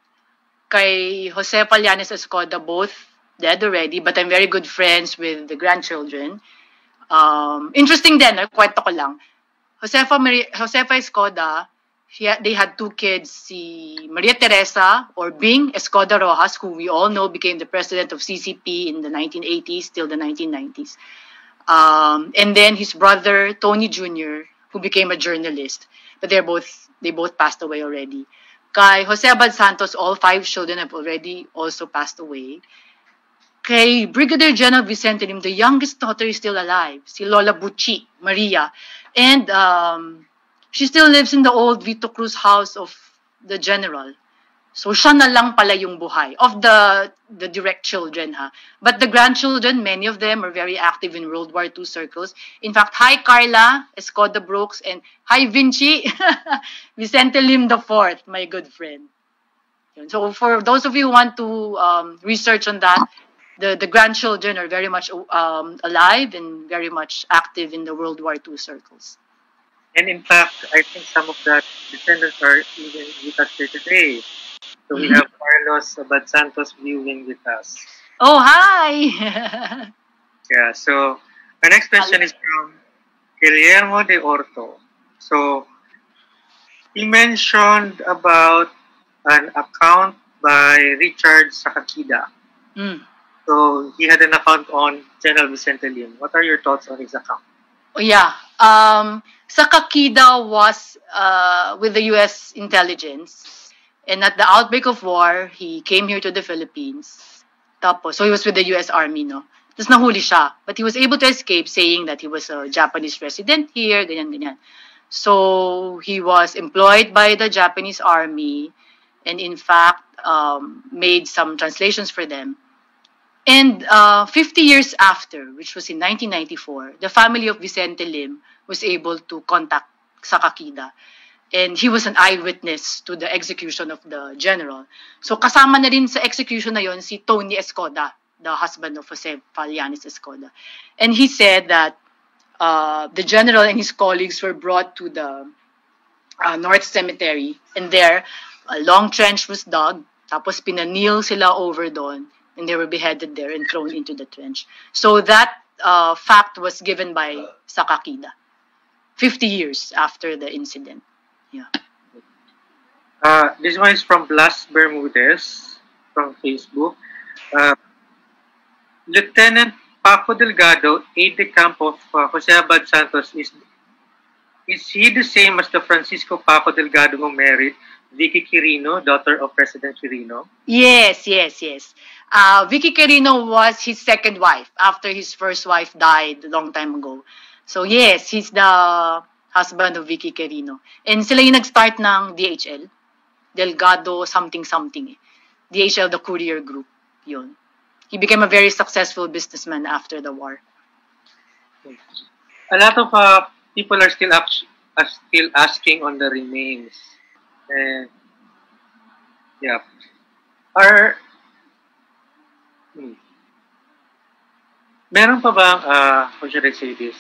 kay Jose Pallanes Escoda, both dead already, but I'm very good friends with the grandchildren. Interesting din, kwento ko lang. Josefa Escoda, they had two kids, si Maria Teresa, or Bing Escoda Rojas, who we all know became the president of CCP in the 1980s till the 1990s. And then his brother, Tony Jr., who became a journalist. But they both passed away already. Kay Jose Abad Santos, all 5 children have already also passed away. Kay Brigadier General Vicente Lim, the youngest daughter is still alive, si Lola Buchi Maria. And she still lives in the old Vito Cruz house of the general. So siya na lang pala yung buhay of the direct children, ha. But the grandchildren, many of them are very active in World War II circles. In fact, hi Carla Escoda Brooks, and hi Vinci Vicente Lim IV, my good friend. So for those of you who want to research on that, the grandchildren are very much alive and very much active in the World War II circles. And in fact, I think some of the descendants are even with us here today. So we have Carlos Abad Santos viewing with us. Oh, hi! Yeah, so our next question is from Guillermo de Orto. So he mentioned about an account by Richard Sakakida. So he had an account on General Vicente Lim. What are your thoughts on his account? Oh, yeah. Sakakida was with the U.S. intelligence. And at the outbreak of war, he came here to the Philippines. So he was with the U.S. Army, no? Tapos nahuli siya. But he was able to escape, saying that he was a Japanese resident here, ganyan. So he was employed by the Japanese Army and in fact made some translations for them. And 50 years after, which was in 1994, the family of Vicente Lim was able to contact Sakakida. And he was an eyewitness to the execution of the general. So kasama na rin sa execution na yon si Tony Escoda, the husband of Jose Pallanes Escoda. And he said that the general and his colleagues were brought to the North Cemetery. And there, a long trench was dug. Tapos pinanil sila over doon. And they were beheaded there and thrown into the trench. So that fact was given by Sakakida 50 years after the incident. Yeah. This one is from Blas Bermudez from Facebook. Lieutenant Paco Delgado, aide-de-camp of Jose Abad Santos, is he the same as the Francisco Paco Delgado who married Vicky Quirino, daughter of President Quirino? Yes. Vicky Quirino was his second wife after his first wife died a long time ago. So yes, he's the husband of Vicky Quirino. And sila yung nag-start ng DHL. Delgado something something. DHL, the courier group. Yun. He became a very successful businessman after the war. A lot of people are still asking on the remains. And yeah. Meron pa bang, how should I say this?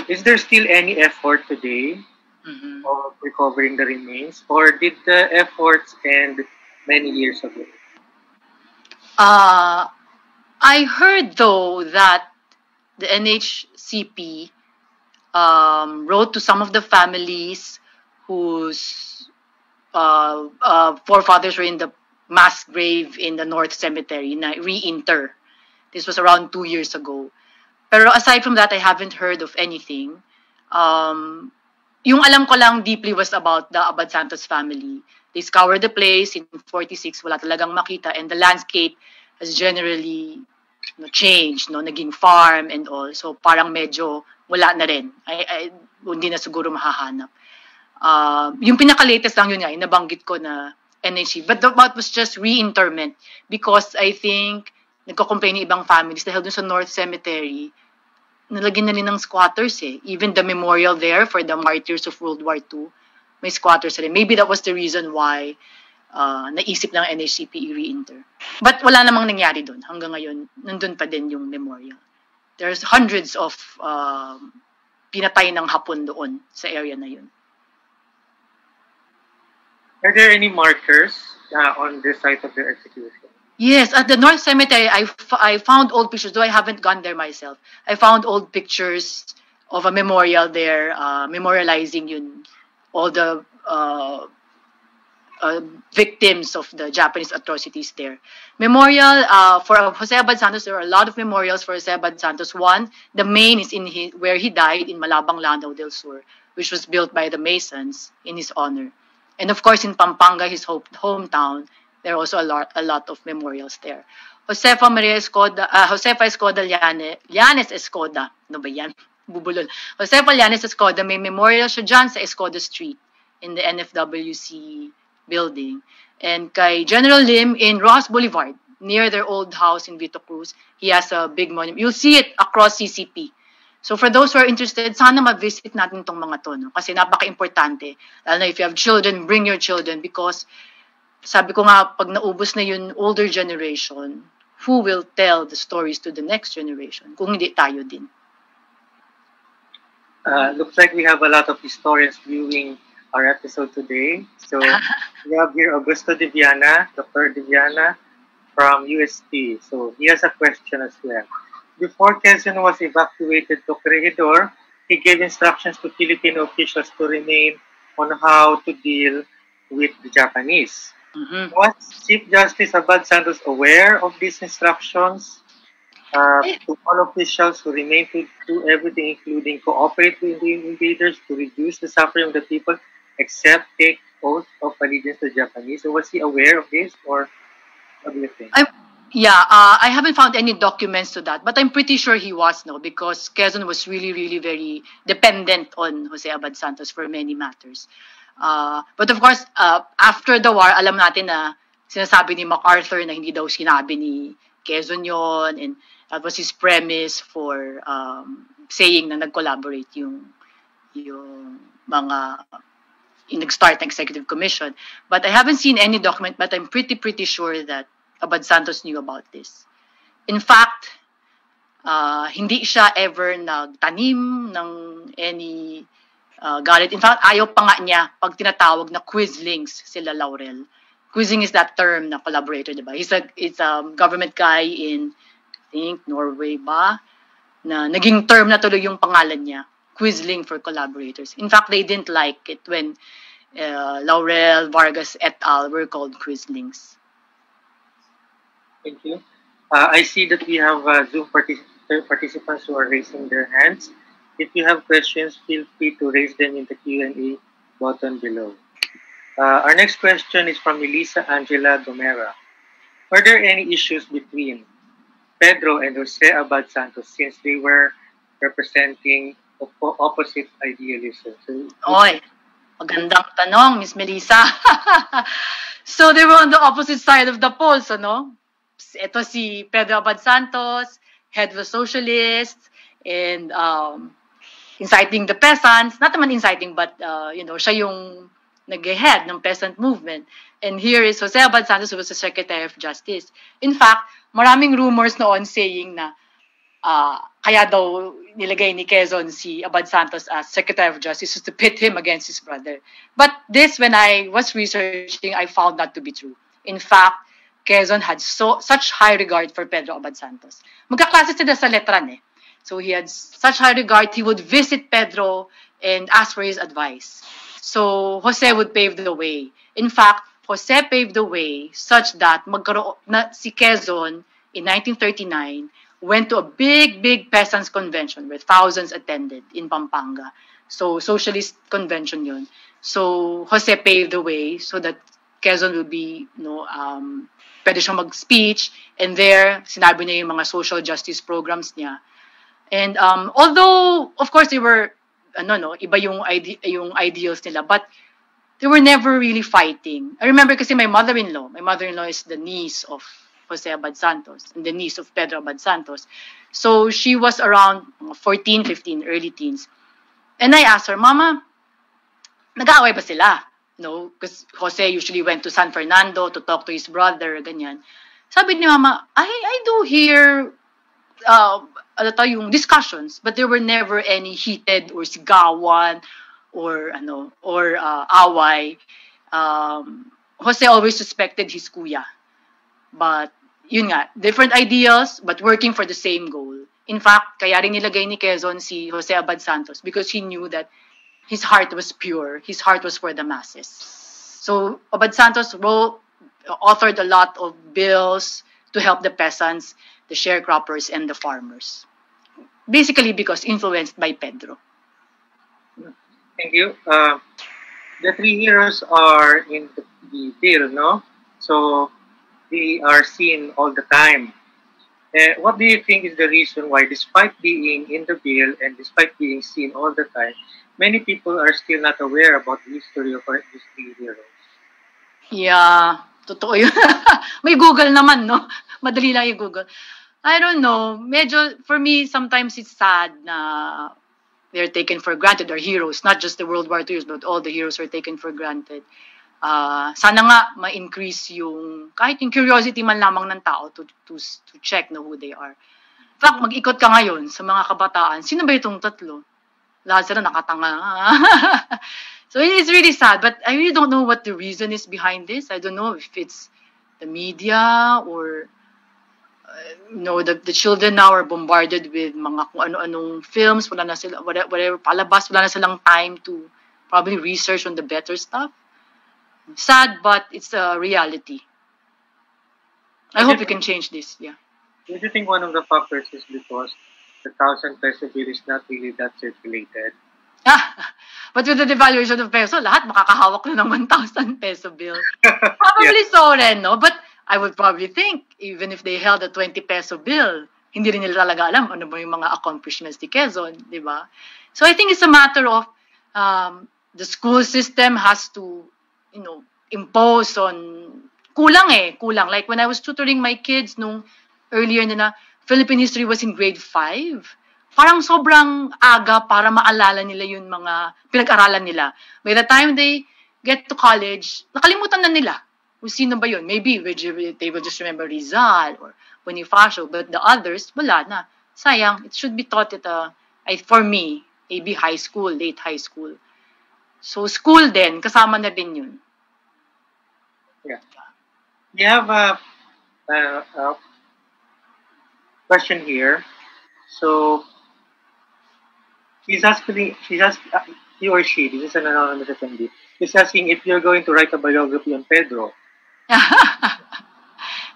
Is there still any effort today of recovering the remains? Or did the efforts end many years ago? I heard, though, that the NHCP wrote to some of the families whose forefathers were in the mass grave in the North Cemetery na reinter. This was around 2 years ago. Pero aside from that, I haven't heard of anything. Yung alam ko lang deeply was about the Abad Santos family. They scoured the place in 46, wala talagang makita, and the landscape has generally changed, naging farm and all. So parang medyo wala na rin. Hindi na siguro mahahanap. Yung pinaka-latest lang yun nga, nabanggit ko na NHC. But that was just reinterment because I think nagko-complain yung ibang families dahil dun sa North Cemetery, nalagyan na rin ng squatters eh. Even the memorial there for the martyrs of World War II, may squatters rin. Maybe that was the reason why naisip ng NHCP i-reinter. But wala namang nangyari dun. Hanggang ngayon, nandun pa din yung memorial. There's hundreds of pinatay ng Hapon doon sa area na yun. Are there any markers on this site of the execution? Yes, at the North Cemetery, I found old pictures, though I haven't gone there myself. I found old pictures of a memorial there, memorializing all the victims of the Japanese atrocities there. Memorial for Jose Abad Santos, there are a lot of memorials for Jose Abad Santos. One, the main is in where he died in Malabang, Lanao del Sur, which was built by the Masons in his honor. And of course, in Pampanga, his hometown, there are also a lot of memorials there. Josefa Escoda Llanes Escoda. Ano ba yan? Bubulol. Josefa Llanes Escoda, may memorial siya dyan sa Escoda Street in the NFWC building. And kay General Lim in Rojas Boulevard, near their old house in Vito Cruz, he has a big monument. You'll see it across CCP. So for those who are interested, sana ma-visit natin itong mga to. No? Kasi napaka-importante. Lalo na if you have children, bring your children because sabi ko nga, pag naubos na yung older generation, who will tell the stories to the next generation? Kung hindi tayo din. Looks like we have a lot of historians viewing our episode today. So we have here Augusto De Viana, Dr. De Viana from UST. So he has a question as well. Before Quezon was evacuated to Corregidor, he gave instructions to Filipino officials to remain on how to deal with the Japanese. Was Chief Justice Abad Santos aware of these instructions to all officials who remain to do everything, including cooperate with the invaders to reduce the suffering of the people, except take oath of allegiance to the Japanese? So was he aware of this, or what do you think? I haven't found any documents to that, but I'm pretty sure he was, because Quezon was really, really very dependent on Jose Abad Santos for many matters. But of course, after the war, alam natin na sinasabi ni MacArthur na hindi daw sinabi ni Quezon yon, and that was his premise for saying na nag-collaborate yung mga nag-start ng Executive Commission. But I haven't seen any document, but I'm pretty sure that Abad Santos knew about this. In fact, hindi siya ever nagtanim ng any galit. In fact, ayaw pa nga niya pag tinatawag na quizlings sila Laurel. Quizzing is that term na collaborator, diba? He's a government guy in, I think, Norway ba? Na naging term na tuloy yung pangalan niya. Quizling for collaborators. In fact, they didn't like it when Laurel, Vargas et al. Were called quizlings. Thank you. I see that we have Zoom participants who are raising their hands. If you have questions, feel free to raise them in the Q&A button below. Our next question is from Elisa Angela Gomera. Were there any issues between Pedro and Jose Abad Santos since they were representing opposite idealism? Oy, magandang tanong, Miss Melissa. So they were on the opposite side of the polls, ano? Ito si Pedro Abad Santos, head of the socialists, and inciting the peasants. Not naman inciting, but siya yung nag-head ng peasant movement. And here is Jose Abad Santos, who was the Secretary of Justice. In fact, maraming rumors noon saying na kaya daw nilagay ni Quezon si Abad Santos as Secretary of Justice to pit him against his brother. But this, when I was researching, I found that to be true. In fact, Quezon had such high regard for Pedro Abad Santos. Magkaklase sila sa letran eh. So he had such high regard, he would visit Pedro and ask for his advice. So Jose would pave the way. In fact, Jose paved the way such that si Quezon in 1939 went to a big peasants convention where thousands attended in Pampanga. So socialist convention yun. So Jose paved the way so that Quezon will be, pwede siyang mag-speech, and there sinabi niya yung mga social justice programs niya. And although of course they were iba yung ideals nila, but they were never really fighting. I remember kasi my mother-in-law is the niece of Jose Abad Santos and the niece of Pedro Abad Santos. So she was around 14, 15, early teens. And I asked her, Mama, nag-aaway ba sila? Because Jose usually went to San Fernando to talk to his brother, ganyan. Sabi ni Mama, I do hear yung discussions, but there were never any heated or sigawan or away. Jose always suspected his kuya. But yun nga, different ideals but working for the same goal. In fact, kaya rin nilagay ni Quezon si Jose Abad Santos because he knew that his heart was pure. His heart was for the masses. So Abad Santos authored a lot of bills to help the peasants, the sharecroppers, and the farmers. Basically because influenced by Pedro. Thank you. The three heroes are in the bill, no? So they are seen all the time. What do you think is the reason why, despite being in the bill and despite being seen all the time, many people are still not aware about the history of these three heroes? Yeah, totoo yun. May Google naman, no? Madali lang yung Google. I don't know. Medyo, for me, sometimes it's sad na they're taken for granted, or heroes, not just the World War II, but all the heroes are taken for granted. Sana nga ma-increase yung, kahit yung curiosity man lamang ng tao to check who they are. In fact, mag-ikot ka ngayon sa mga kabataan, sino ba itong tatlo? Lahat sila nakatanga. So it's really sad, but I really don't know what the reason is behind this. I don't know if it's the media or the children now are bombarded with mga kung ano-anong films, wala na sila, whatever palabas, wala na silang time to probably research on the better stuff. Sad, but it's a reality. I hope we can change this, yeah. Do you think one of the factors is because the 1,000 peso bill is not really that circulated? But with the devaluation of peso, lahat makakahawak na ng 1,000 peso bill. Probably so rin, no? But I would probably think, even if they held a 20 peso bill, hindi rin nila talaga alam ano ba yung mga accomplishments ni Quezon, di ba? So I think it's a matter of the school system has to, impose on, kulang. Like when I was tutoring my kids nung earlier na Philippine history was in grade 5, parang sobrang aga para maalala nila yung mga pinag-aralan nila. By the time they get to college, nakalimutan na nila kung sino ba yun. Maybe they will just remember Rizal or Bonifacio, but the others, wala na. Sayang, it should be taught for me, maybe high school, late high school. So school din, kasama na din yun. Yeah. We have a question here. So he or she, this is an anonymous attendee, is asking if you're going to write a biography on Pedro.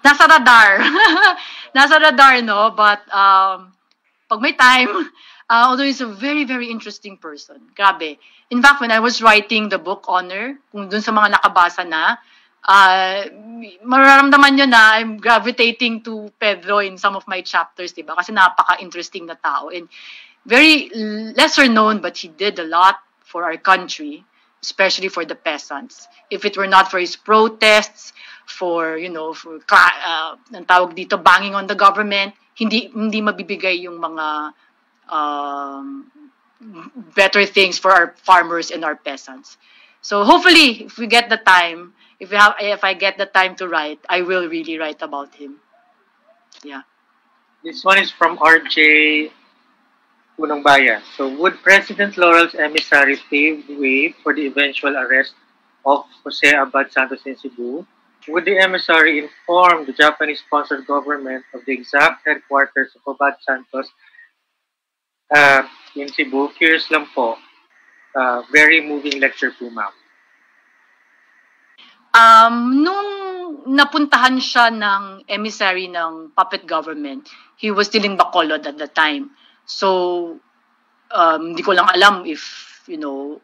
Nasa radar. Nasa radar, no? But pag may time, although he's a very, very interesting person. Grabe. In fact, when I was writing the book Honor, kung dun sa mga nakabasa na, mararamdaman nyo na I'm gravitating to Pedro in some of my chapters, diba? Kasi napaka-interesting na tao. And very lesser known, but he did a lot for our country, especially for the peasants. If it were not for his protests, for, you know, for, ang tawag dito, banging on the government, hindi mabibigay yung mga better things for our farmers and our peasants. So hopefully, if we get the time, if I get the time to write, I will really write about him. Yeah. This one is from RJ Unong Bayan. So, would President Laurel's emissary pave the way for the eventual arrest of Jose Abad Santos in Cebu? Would the emissary inform the Japanese-sponsored government of the exact headquarters of Abad Santos in Cebu? Curious lang po. Very moving lecture po, ma'am. Nung napuntahan siya ng emissary ng puppet government, he was still in Bacolod at the time. So, hindi ko lang alam if, you know,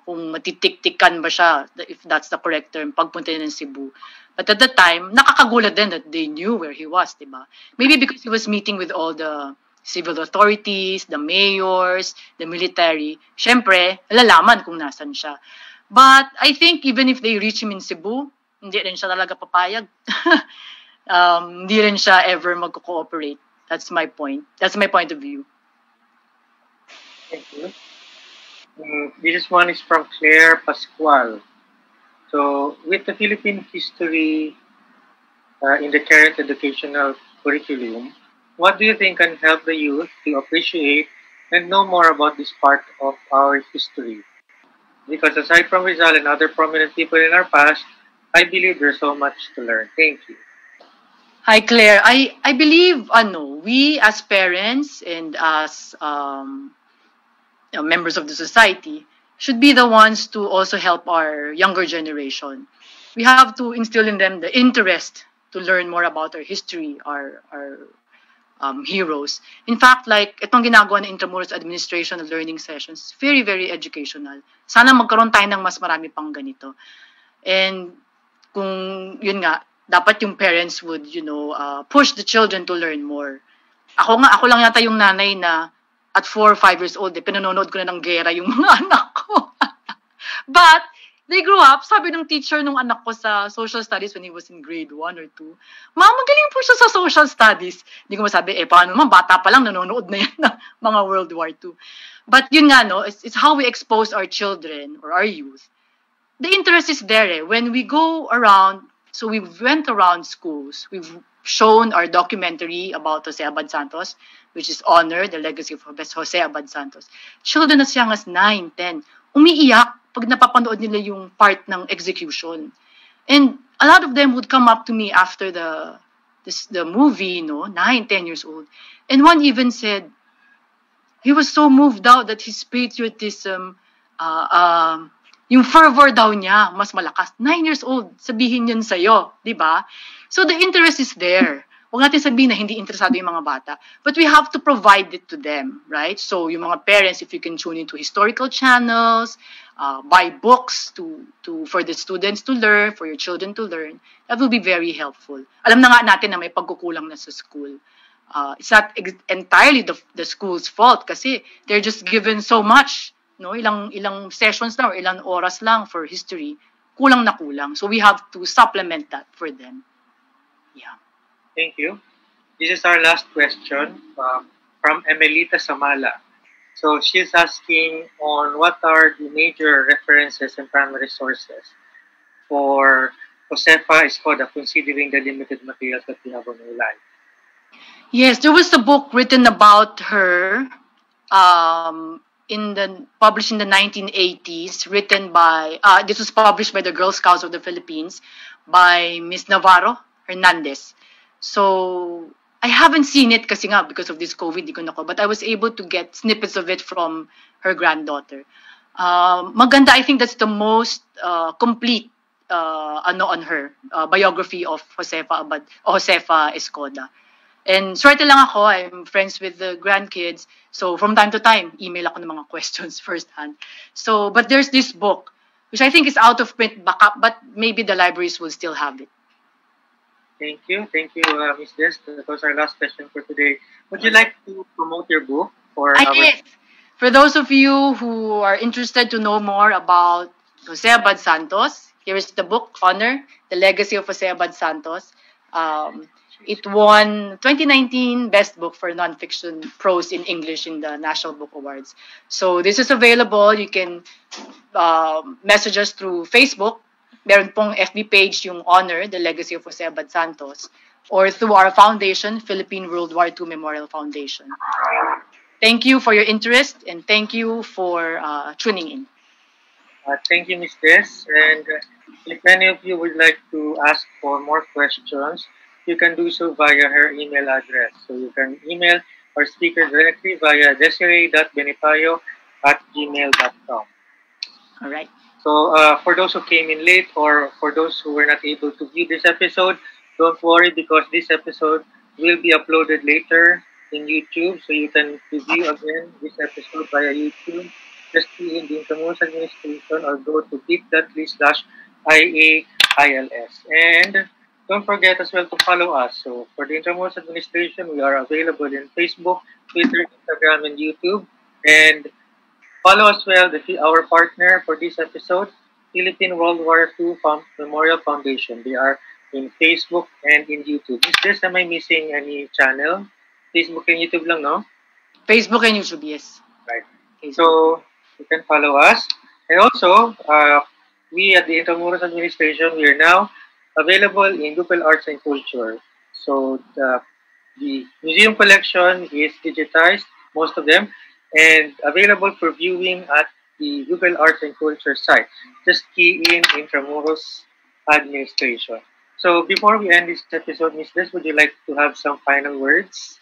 kung matitik-tikan ba siya, if that's the correct term, pagpunta niya ng Cebu. But at the time, nakakagulat din that they knew where he was, diba? Maybe because he was meeting with all the civil authorities, the mayors, the military. Siyempre, lalaman kung nasan siya. But I think even if they reach him in Cebu, hindi rin siya talaga papayag. Hindi rin siya ever mag-cooperate. That's my point. That's my point of view. Thank you. This one is from Claire Pascual. So, with the Philippine history in the current educational curriculum, what do you think can help the youth to appreciate and know more about this part of our history? Because aside from Rizal and other prominent people in our past, I believe there's so much to learn. Thank you. Hi, Claire. I believe we as parents and as members of the society should be the ones to also help our younger generation. We have to instill in them the interest to learn more about our history, our heroes. In fact, like itong ginagawa ng Intramuros Administration of Learning Sessions, very, very educational. Sana magkaroon tayo ng mas marami pang ganito. And kung yun nga, dapat yung parents would, you know, push the children to learn more. Ako lang yata yung nanay na at 4 or 5 years old, pinanonood ko na ng gera yung mga anak ko. But they grew up, sabi ng teacher nung anak ko sa social studies when he was in grade 1 or 2, Mama, magaling po siya sa social studies. Hindi ko masabi, paano naman, bata pa lang, nanonood na yan ng mga World War II. But yun nga, no, it's how we expose our children or our youth. The interest is there. When we go around, so we went around schools, we've shown our documentary about Jose Abad Santos, which is Honor, the Legacy of Jose Abad Santos. Children as young as 9, 10, umiiyak pag napapanood nila yung part ng execution. And a lot of them would come up to me after the movie, 9, 10 years old. And one even said, he was so moved out that his patriotism, yung fervor daw niya, mas malakas. 9 years old, sabihin yun sa'yo, di ba? So the interest is there. Huwag natin sabihin na hindi interesado yung mga bata. But we have to provide it to them, right? So yung mga parents, if you can tune into historical channels, buy books for the students to learn, for your children to learn, that will be very helpful. Alam na nga natin na may pagkukulang na sa school. It's not entirely the school's fault kasi they're just given so much, no? Ilang sessions lang or ilang oras lang for history. Kulang na kulang. So we have to supplement that for them. Yeah. Thank you. This is our last question from Emelita Samala. So she's asking on what are the major references and primary sources for Josefa Escoda, considering the limited materials that we have on her life. Yes, there was a book written about her, published in the 1980s, written by, this was published by the Girl Scouts of the Philippines, by Miss Navarro Hernandez. So, I haven't seen it kasi nga, because of this COVID, di ko nako, but I was able to get snippets of it from her granddaughter. Maganda, I think that's the most complete on her biography of Josefa Escoda. And swerte lang ako, I'm friends with the grandkids, so from time to time, email ako ng mga questions firsthand. So, but there's this book which I think is out of print, but maybe the libraries will still have it. Thank you, Ms. Des. That was our last question for today. Would you like to promote your book for our? Yes. For those of you who are interested to know more about Jose Abad Santos, here is the book, Honor, The Legacy of Jose Abad Santos. It won 2019 Best Book for Nonfiction Prose in English in the National Book Awards. So this is available. You can message us through Facebook. Meron pong FB page yung Honor, The Legacy of Jose Abad Santos, or through our foundation, Philippine World War II Memorial Foundation. Thank you for your interest, and thank you for tuning in. Thank you, Ms. Des. And if any of you would like to ask for more questions, you can do so via her email address. So you can email our speaker directly via desiree.benipayo@gmail.com. All right. So for those who came in late or for those who were not able to view this episode, don't worry because this episode will be uploaded later in YouTube. So you can review again this episode via YouTube. Just key in the Intramuros Administration or go to bit.ly/IAILS. And don't forget as well to follow us. So for the Intramuros Administration, we are available in Facebook, Twitter, Instagram, and YouTube. And follow as well our partner for this episode, Philippine World War II Memorial Foundation. They are in Facebook and in YouTube. Is this, am I missing any channel? Facebook and YouTube lang, no? Facebook and YouTube, yes. Right. So you can follow us. And also, we at the Intramuros Administration, we are now available in Google Arts and Culture. So the museum collection is digitized, most of them, and available for viewing at the Google Arts and Culture site. Just key in Intramuros Administration. So before we end this episode, Ms. Des, would you like to have some final words?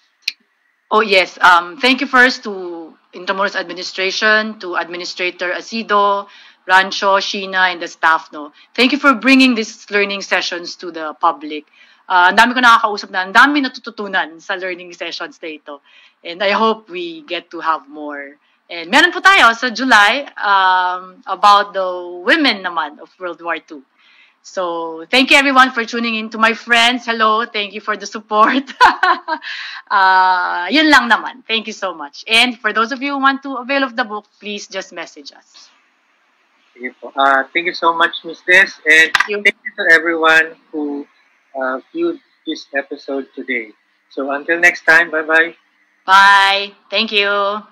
Oh, yes. Thank you first to Intramuros Administration, to Administrator Asido, Rancho, Sheena, and the staff. No, thank you for bringing these learning sessions to the public. Ang dami ko nakakausap na, ang dami natututunan sa learning sessions na ito. And I hope we get to have more. And meron po tayo sa July about the women naman of World War II. So, thank you everyone for tuning in. To my friends, hello, thank you for the support. Yun lang naman. Thank you so much. And for those of you who want to avail of the book, please just message us. Thank you so much, Ms. Des. And thank you to everyone who viewed this episode today. So, until next time, bye-bye. Bye. Thank you.